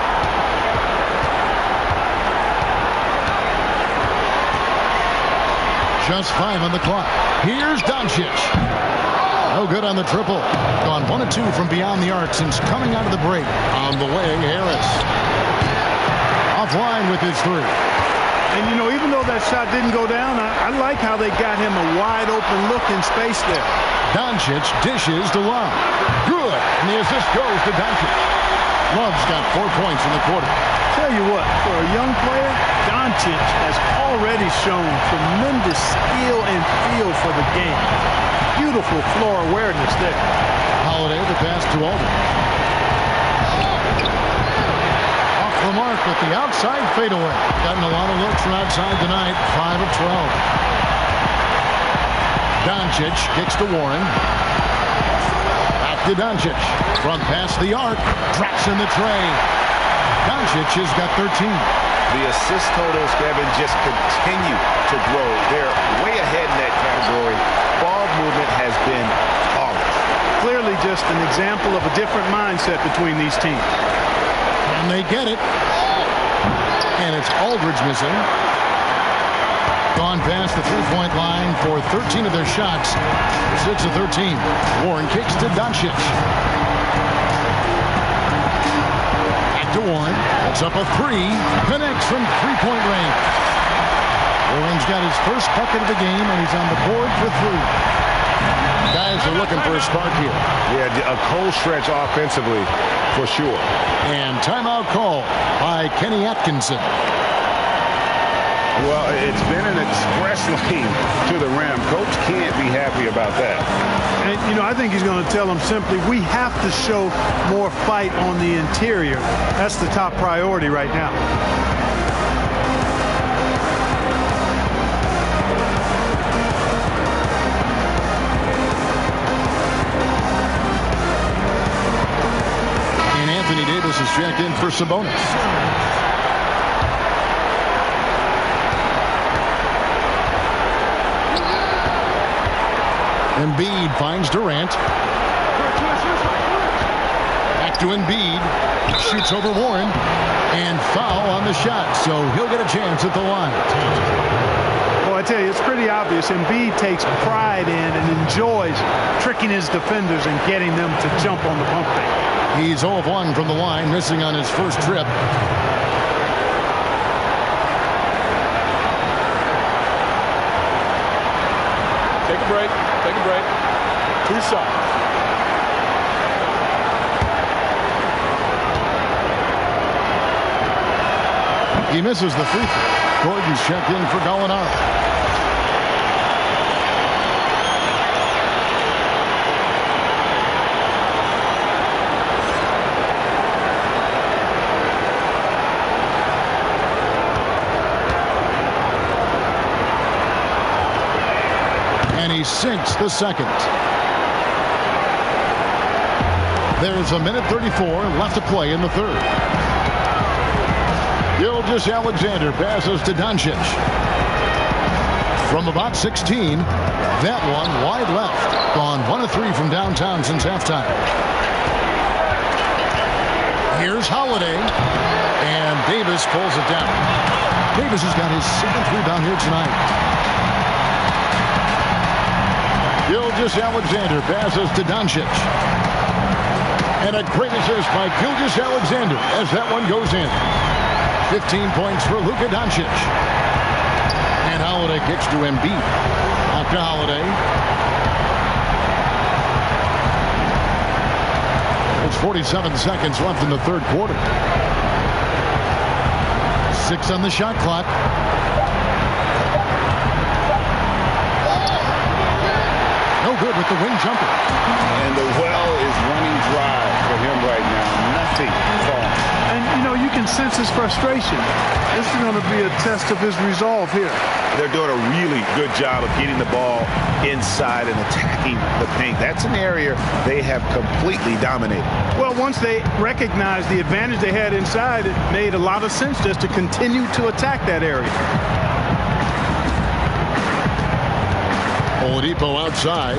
Just 5 on the clock. Here's Doncic. No good on the triple. Gone 1 of 2 from beyond the arc since coming out of the break. On the way, Harris. Offline with his 3. And, you know, even though that shot didn't go down, I like how they got him a wide-open look in space there. Doncic dishes to Love. Good. And the assist goes to Doncic. Love's got 4 points in the quarter. Tell you what, for a young player, Doncic has already shown tremendous skill and feel for the game. Beautiful floor awareness there. Holiday, the pass to Aldridge. The mark with the outside fadeaway. Gotten a lot of looks from outside tonight. 5 of 12. Doncic kicks to Warren. Back to Doncic. From past the arc. Drops in the tray. Doncic has got 13. The assist totals, Kevin, just continue to grow. They're way ahead in that category. Ball movement has been flawless. Clearly just an example of a different mindset between these teams. And they get it. And it's Aldridge missing. Gone past the three-point line for 13 of their shots. 6 of 13. Warren kicks to Doncic. Back to Warren. That's up a three. Connects from three-point range. Warren's got his first bucket of the game, and he's on the board for three. Guys are looking for a spark here. Yeah, a cold stretch offensively, for sure. And timeout call by Kenny Atkinson. Well, it's been an express lane to the rim. Coach can't be happy about that. And, you know, I think he's going to tell them simply, we have to show more fight on the interior. That's the top priority right now. And Anthony Davis is checked in for Sabonis. Embiid finds Durant. Back to Embiid. Shoots over Warren. And foul on the shot. So he'll get a chance at the line. Well, I tell you, it's pretty obvious. Embiid takes pride in and enjoys tricking his defenders and getting them to jump on the pump fake. He's 0 of 1 from the line, missing on his first trip. Take a break. Take a break. 2 shots. He misses the free throw. Gordon's checked in for Gallinari. And he sinks the second. There's a minute 34 left to play in the third. Gilgeous-Alexander passes to Doncic. From about 16, that one wide left. Gone 1 of 3 from downtown since halftime. Here's Holiday. And Davis pulls it down. Davis has got his 7th rebound here tonight. Gilgeous-Alexander passes to Doncic. And a great assist by Gilgeous-Alexander as that one goes in. 15 points for Luka Doncic. And Holiday kicks to Embiid. Out to Holiday. There's 47 seconds left in the third quarter. 6 on the shot clock. No good with the wing jumper. And the well is running dry for him right now. Nothing falling. And, you know, you can sense his frustration. This is going to be a test of his resolve here. They're doing a really good job of getting the ball inside and attacking the paint. That's an area they have completely dominated. Well, once they recognized the advantage they had inside, it made a lot of sense just to continue to attack that area. Oladipo outside.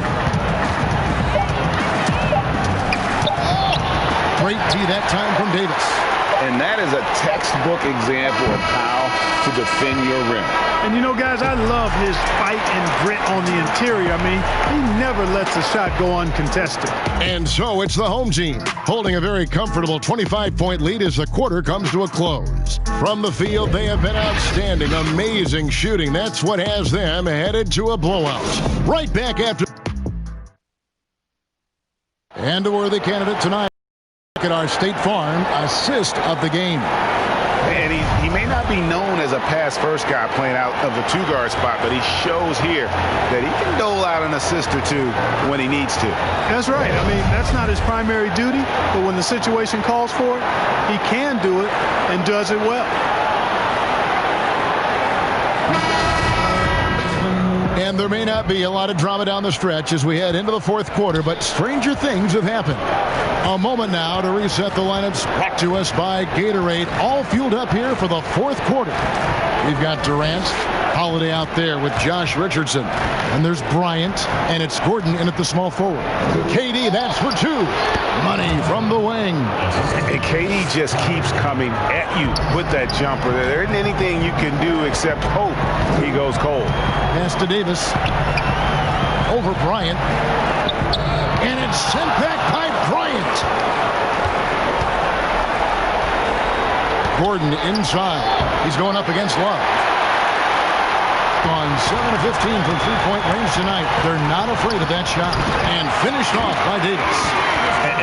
Great D that time from Davis. And that is a textbook example of how to defend your rim. And you know, guys, I love his fight and grit on the interior. I mean, he never lets a shot go uncontested. And so it's the home team holding a very comfortable 25-point lead as the quarter comes to a close. From the field, they have been outstanding. Amazing shooting. That's what has them headed to a blowout. Right back after. And a worthy candidate tonight at our State Farm assist of the game. And he may not be known as a pass-first guy playing out of the two-guard spot, but he shows here that he can dole out an assist or two when he needs to. That's right. I mean, that's not his primary duty, but when the situation calls for it, he can do it and does it well. And there may not be a lot of drama down the stretch as we head into the fourth quarter, but stranger things have happened. A moment now to reset the lineups, brought to us by Gatorade, all fueled up here for the fourth quarter. We've got Durant, Holiday out there with Josh Richardson. And there's Bryant, and it's Gordon in at the small forward. KD, that's for two. Money from the wing. And KD just keeps coming at you with that jumper. There isn't anything you can do except hope he goes cold. Pass to Davis. Over Bryant. And it's sent back by Bryant. Gordon inside. He's going up against Love. On 7 of 15 from three-point range tonight. They're not afraid of that shot. And finished off by Davis.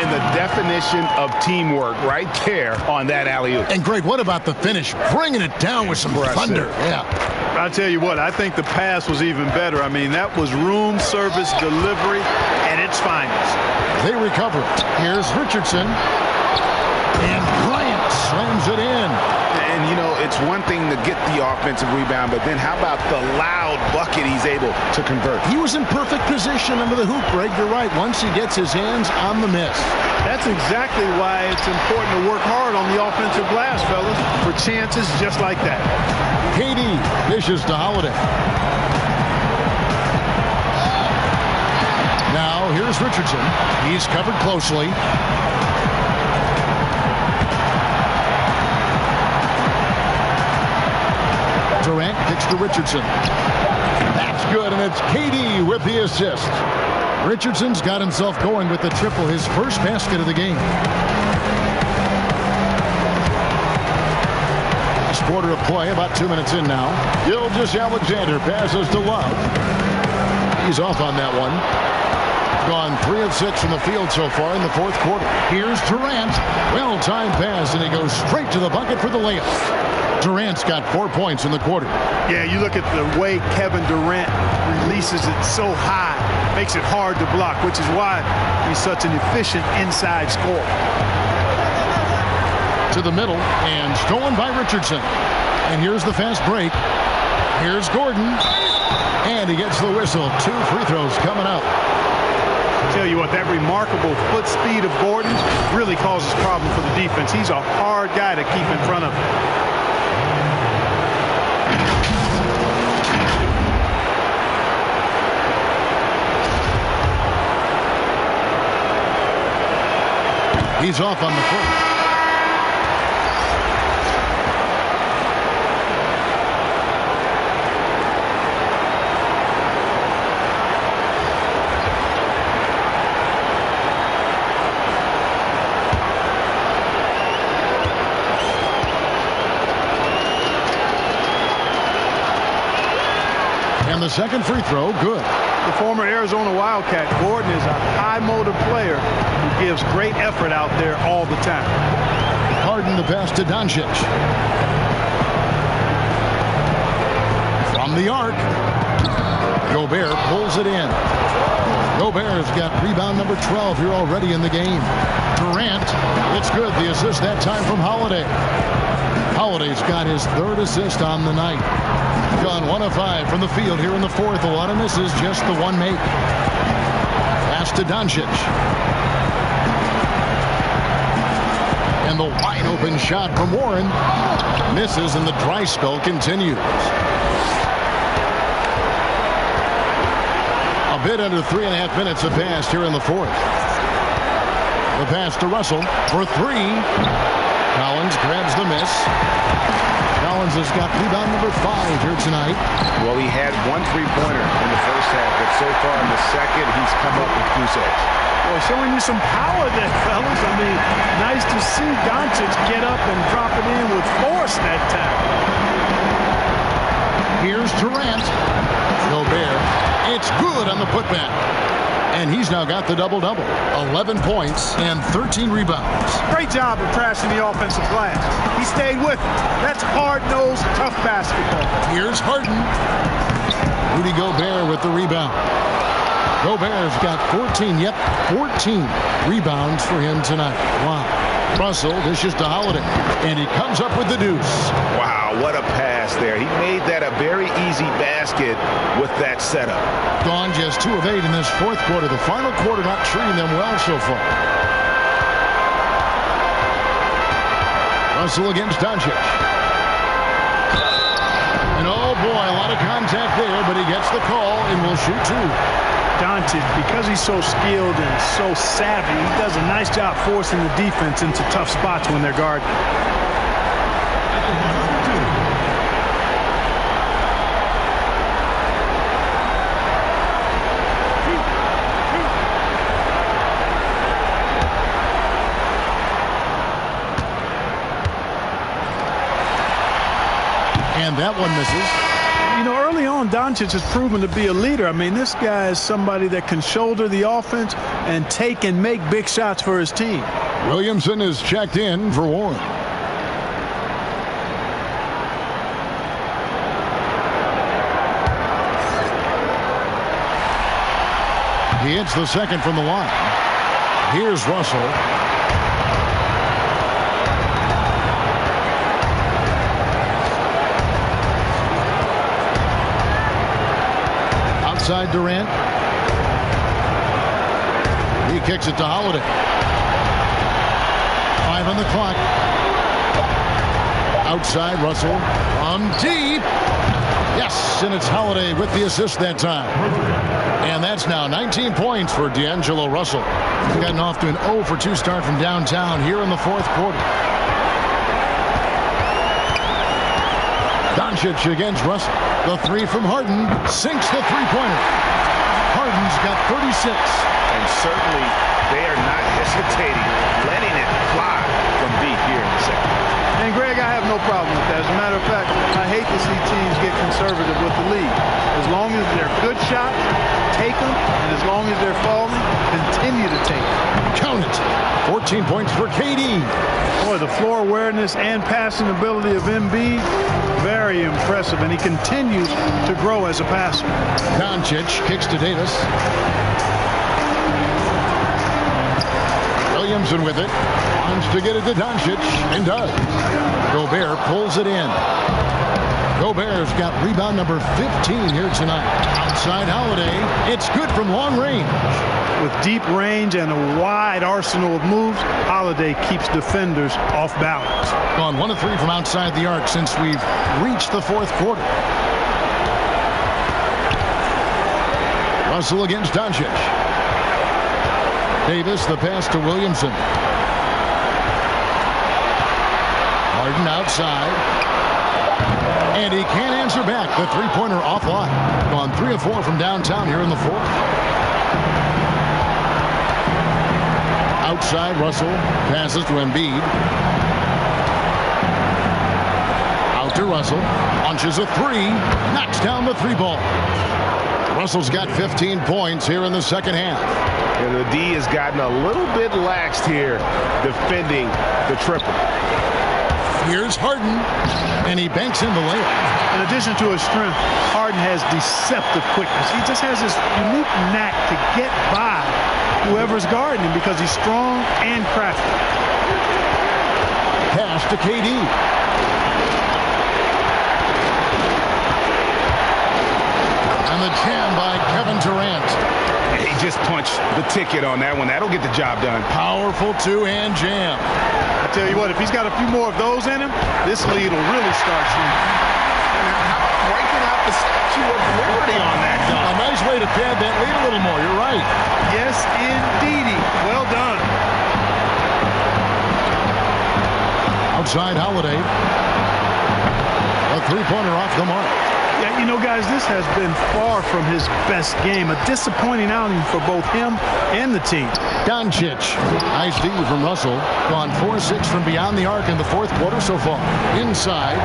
And the definition of teamwork right there on that alley-oop. And Greg, what about the finish? Bringing it down with some thunder. Yeah. I tell you what, I think the pass was even better. I mean, that was room service delivery at its finest. They recover it. Here's Richardson. And Bryant slams it in. And, you know, it's one thing to get the offensive rebound, but then how about the loud bucket he's able to convert? He was in perfect position under the hoop, Greg. You're right. Once he gets his hands on the miss. That's exactly why it's important to work hard on the offensive glass, fellas, for chances just like that. KD dishes to Holiday. Now, here's Richardson. He's covered closely. Durant kicks to Richardson. That's good, and it's KD with the assist. Richardson's got himself going with the triple, his first basket of the game. Last quarter of play, about 2 minutes in now. Gilgeous-Alexander passes to Love. He's off on that one. Gone 3 of 6 from the field so far in the fourth quarter. Here's Durant. Well-timed pass, and he goes straight to the bucket for the layup. Durant's got 4 points in the quarter. Yeah, you look at the way Kevin Durant releases it so high, makes it hard to block, which is why he's such an efficient inside scorer. To the middle, and stolen by Richardson. And here's the fast break. Here's Gordon. And he gets the whistle. 2 free throws coming up. Tell you what, that remarkable foot speed of Gordon really causes problem for the defense. He's a hard guy to keep in front of him. He's off on the foot. And the second free throw, good. The former Arizona Wildcat, Gordon, is a high-motor player who gives great effort out there all the time. Harden the pass to Doncic. From the arc. Gobert pulls it in. Gobert's got rebound number 12 here already in the game. Durant, it's good. The assist that time from Holiday. Holiday's got his 3rd assist on the night. Gone 1 of 5 from the field here in the fourth. A lot of misses, just the one make. Pass to Doncic. And the wide open shot from Warren. Misses, and the dry spell continues. A bit under 3.5 minutes have passed here in the fourth. The pass to Russell for 3. Collins grabs the miss. Collins has got rebound number 5 here tonight. Well, he had 1 3-pointer in the first half, but so far in the second, he's come up with 2 sets. Well, showing you some power there, fellas. I mean, nice to see Doncic get up and drop it in with force that time. Here's Durant. Gobert. It's good on the putback. And he's now got the double-double. 11 points and 13 rebounds. Great job of crashing the offensive glass. He stayed with it. That's hard-nosed, tough basketball. Here's Harden. Rudy Gobert with the rebound. Gobert's got 14 rebounds for him tonight. Wow. Russell dishes to Holiday, and he comes up with the deuce. Wow, what a pass there. He made that a very easy basket with that setup. Gone just 2 of 8 in this fourth quarter. The final quarter not treating them well so far. Russell against Doncic. And oh boy, a lot of contact there, but he gets the call and will shoot 2. Doncic, because he's so skilled and so savvy, he does a nice job forcing the defense into tough spots when they're guarding. And that one misses. You know, early on, Doncic has proven to be a leader. I mean, this guy is somebody that can shoulder the offense and take and make big shots for his team. Williamson is checked in for Warren. He hits the second from the line. Here's Russell. Outside Durant. He kicks it to Holiday. 5 on the clock. Outside Russell. From deep. Yes, and it's Holiday with the assist that time. And that's now 19 points for D'Angelo Russell. He's gotten off to an 0 for 2 start from downtown here in the fourth quarter. Doncic against Russell. The 3 from Harden sinks the three-pointer. Harden's got 36. And certainly they are not hesitating, letting it fly from deep here in the second. And Greg, I have no problem with that. As a matter of fact, I hate to see teams get conservative with the lead. As long as they're good shots, take them, and as long as they're falling, continue to take them. Count it. 14 points for KD. Boy, the floor awareness and passing ability of Embiid, very impressive, and he continues to grow as a passer. Doncic kicks to Davis. Williamson with it. Wants to get it to Doncic, and does. Gobert pulls it in. Gobert's got rebound number 15 here tonight. Outside Holiday. It's good from long range. With deep range and a wide arsenal of moves, Holiday keeps defenders off balance. Gone 1 of 3 from outside the arc since we've reached the fourth quarter. Russell against Doncic. Davis, the pass to Williamson. Harden outside. And he can't answer back. The three-pointer offline. Gone 3 of 4 from downtown here in the fourth. Outside Russell. Passes to Embiid. Out to Russell. Launches a 3. Knocks down the 3-ball. Russell's got 15 points here in the second half. And the D has gotten a little bit laxed here defending the triple. Here's Harden, and he banks in the layup. In addition to his strength, Harden has deceptive quickness. He just has this unique knack to get by whoever's guarding him because he's strong and crafty. Pass to KD. And the jam by Kevin Durant. He just punched the ticket on that one. That'll get the job done. Powerful two-hand jam. I tell you what, if he's got a few more of those in him, this lead will really start shooting. How about breaking out the Statue of Liberty on that dunk? A nice way to pad that lead a little more. You're right. Yes, indeedy. Well done. Outside Holiday. A three-pointer off the mark. Yeah, you know, guys, this has been far from his best game. A disappointing outing for both him and the team. Doncic. Nice D from Russell. Gone 4-6 from beyond the arc in the fourth quarter so far. Inside.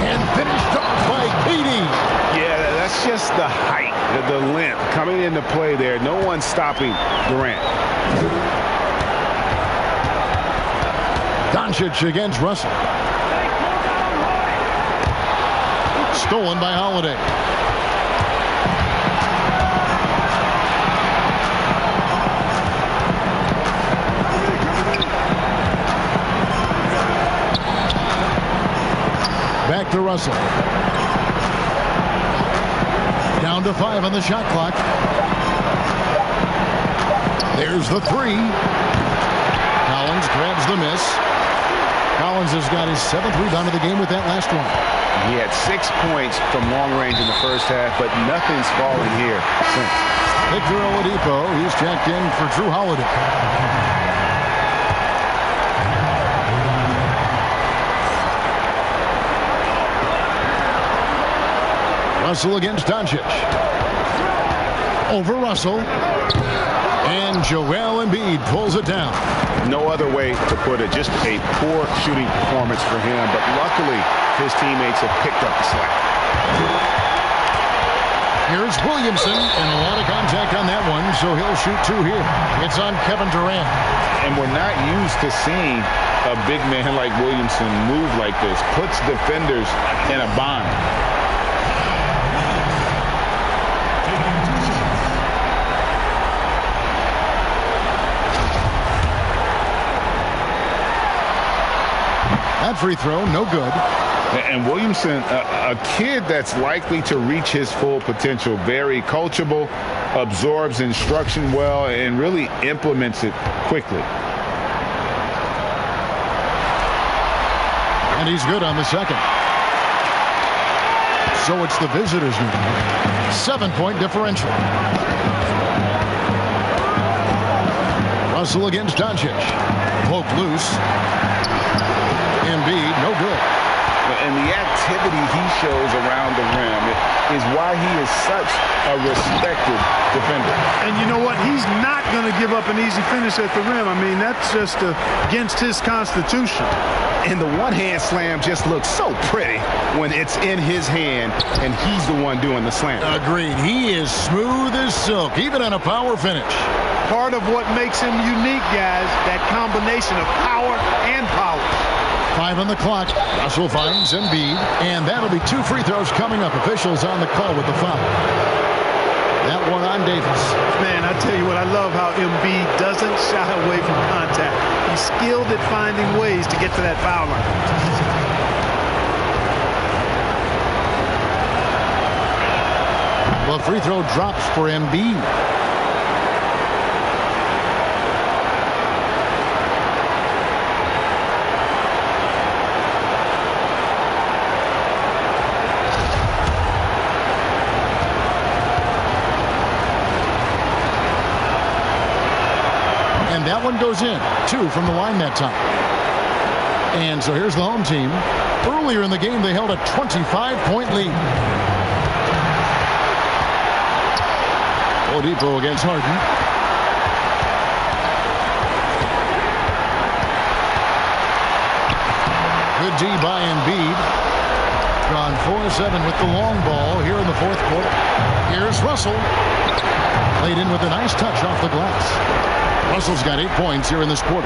And finished off by KD. Yeah, that's just the height, the length coming into play there. No one stopping Durant. Doncic against Russell. Stolen by Holiday. to Russell. Down to 5 on the shot clock. There's the 3. Collins grabs the miss. Collins has got his 7th rebound of the game with that last one. He had 6 points from long range in the first half, but nothing's fallen here since. Victor Oladipo, he's checked in for Drew Holiday. Russell against Doncic. Over Russell. And Joel Embiid pulls it down. No other way to put it. Just a poor shooting performance for him. But luckily, his teammates have picked up the slack. Here's Williamson, and a lot of contact on that one, so he'll shoot 2 here. It's on Kevin Durant. And we're not used to seeing a big man like Williamson move like this. Puts defenders in a bind. That free throw, no good. And Williamson, a kid that's likely to reach his full potential, very coachable, absorbs instruction well, and really implements it quickly. And he's good on the second. So it's the visitors' win. 7-point differential. Russell against Doncic. Poke loose. Embiid, no good. And the activity he shows around the rim is why he is such a respected defender. And you know what? He's not going to give up an easy finish at the rim. I mean, that's just against his constitution. And the one-hand slam just looks so pretty when it's in his hand and he's the one doing the slam. Agreed. He is smooth as silk, even on a power finish. Part of what makes him unique, guys, that combination of power and power. 5 on the clock. Russell finds Embiid, and that'll be 2 free throws coming up. Officials on the call with the foul. That one on Davis. Man, I tell you what, I love how Embiid doesn't shy away from contact. He's skilled at finding ways to get to that foul line. Well, free throw drops for Embiid. That one goes in. 2 from the line that time. And so here's the home team. Earlier in the game, they held a 25-point lead. Oladipo against Harden. Good D by Embiid. Gone 4-7 with the long ball here in the 4th quarter. Here's Russell. Played in with a nice touch off the glass. Russell's got 8 points here in this quarter.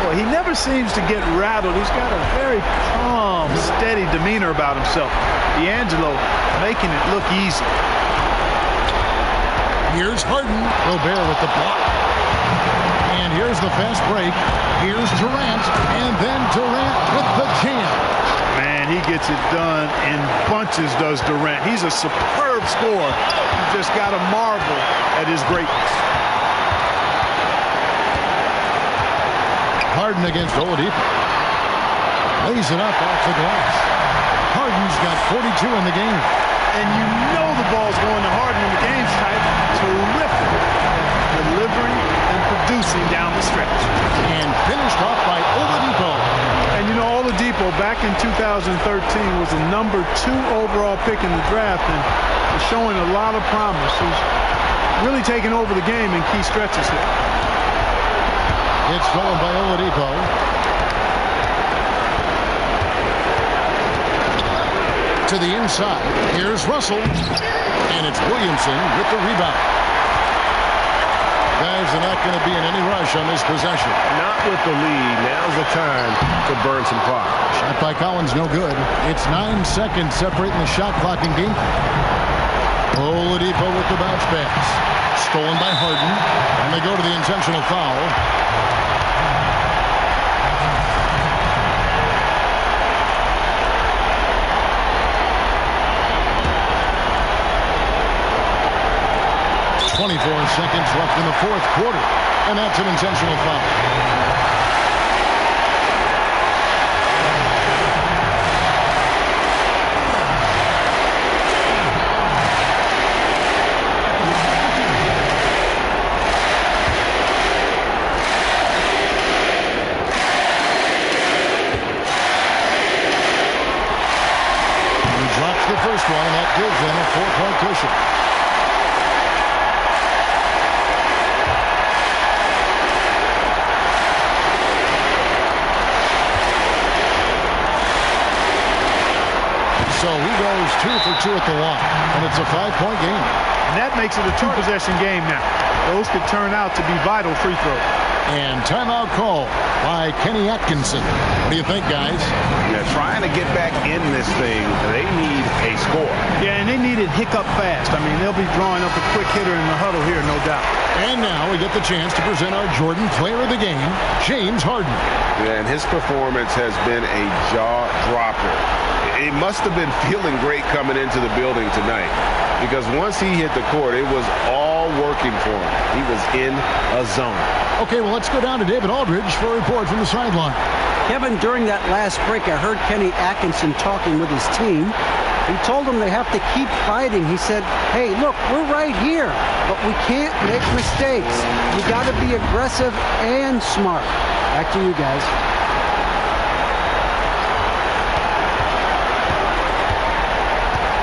Well, he never seems to get rattled. He's got a very calm, steady demeanor about himself. D'Angelo making it look easy. Here's Harden. Gobert with the block. And here's the fast break. Here's Durant. And then Durant with the jam. Man, he gets it done in bunches, does Durant. He's a superb scorer. You just got to marvel at his greatness. Harden against Oladipo. Lays it up off the glass. Harden's got 42 in the game. And you know the ball's going to Harden when the game's tight. Terrific at delivering and producing down the stretch. And finished off by Oladipo. And you know, Oladipo back in 2013 was the number 2 overall pick in the draft and is showing a lot of promise. He's really taking over the game in key stretches here. It's stolen by Oladipo. To the inside. Here's Russell. And it's Williamson with the rebound. Guys are not going to be in any rush on this possession. Not with the lead. Now's the time to burn some clock. Shot by Collins, no good. It's 9 seconds separating the shot clock and game. Oladipo with the bounce pass. Stolen by Harden. And they go to the intentional foul. 24 seconds left in the fourth quarter, and that's an intentional foul. The first one, and that gives them a 4-point cushion. So he goes 2 for 2 at the line, and it's a 5-point game. And that makes it a 2-possession game now. Those could turn out to be vital free throws. And timeout call by Kenny Atkinson. What do you think, guys? Yeah, trying to get back in this thing, they need a score. Yeah, and they need it hiccup fast. I mean, they'll be drawing up a quick hitter in the huddle here, no doubt. And now we get the chance to present our Jordan Player of the Game, James Harden. Yeah, and his performance has been a jaw-dropper. He must have been feeling great coming into the building tonight, because once he hit the court, it was all working for him. He was in a zone. Okay, well, let's go down to David Aldridge for a report from the sideline. Kevin, during that last break, I heard Kenny Atkinson talking with his team. He told them they have to keep fighting. He said, hey, look, we're right here, but we can't make mistakes. You got to be aggressive and smart. Back to you guys.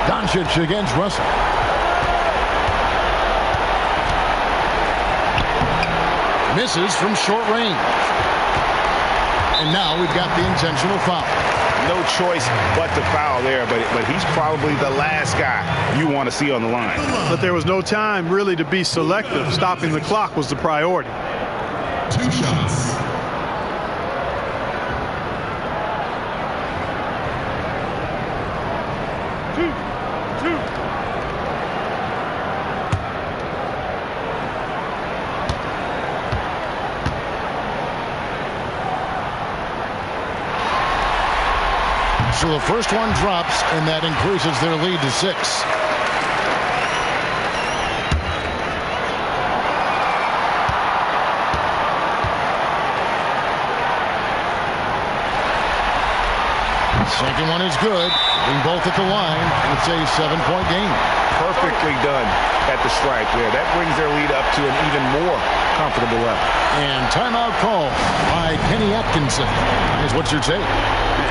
Doncic against Russell. Misses from short range. And now we've got the intentional foul. No choice but to foul there, but he's probably the last guy you want to see on the line. But there was no time really to be selective. Stopping the clock was the priority. 2 shots. So the first one drops, and that increases their lead to 6. Second one is good. Being both at the line, and it's a 7-point game. Perfectly done at the stripe there. That brings their lead up to an even more comfortable level. And timeout call by Kenny Atkinson. Guys, what's your take?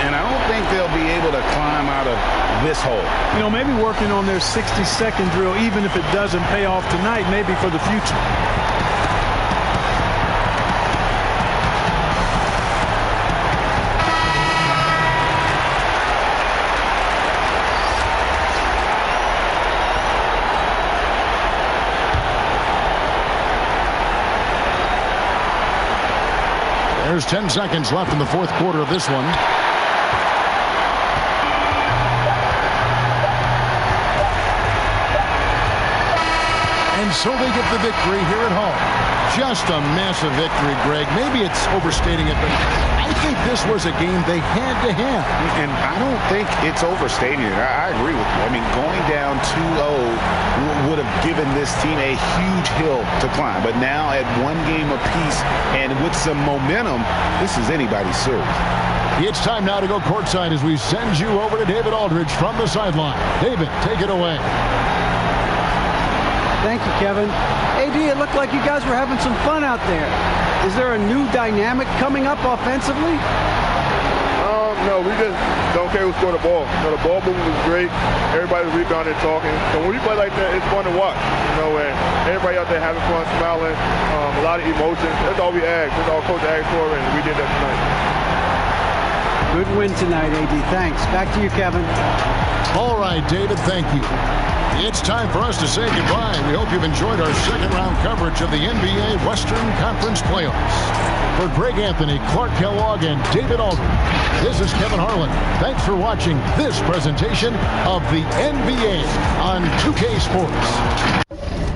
And I don't think they'll be able to climb out of this hole. You know, maybe working on their 60-second drill, even if it doesn't pay off tonight, maybe for the future. There's 10 seconds left in the fourth quarter of this one. And so they get the victory here at home. Just a massive victory, Greg. Maybe it's overstating it, but I think this was a game they had to have. And I don't think it's overstating it. I agree with you. I mean, going down 2-0 would have given this team a huge hill to climb. But now at 1 game apiece and with some momentum, this is anybody's series. It's time now to go courtside as we send you over to David Aldridge from the sideline. David, take it away. Thank you, Kevin. AD, it looked like you guys were having some fun out there. Is there a new dynamic coming up offensively? No, we just don't care who scored the ball. You know, the ball movement was great. Everybody's rebounding, talking. So when we play like that, it's fun to watch. You know, and everybody out there having fun, smiling, a lot of emotions. That's all we asked. That's all Coach asked for, and we did that tonight. Good win tonight, AD. Thanks. Back to you, Kevin. All right, David, thank you. It's time for us to say goodbye. We hope you've enjoyed our second-round coverage of the NBA Western Conference Playoffs. For Greg Anthony, Clark Kellogg, and David Aldridge, this is Kevin Harlan. Thanks for watching this presentation of the NBA on 2K Sports.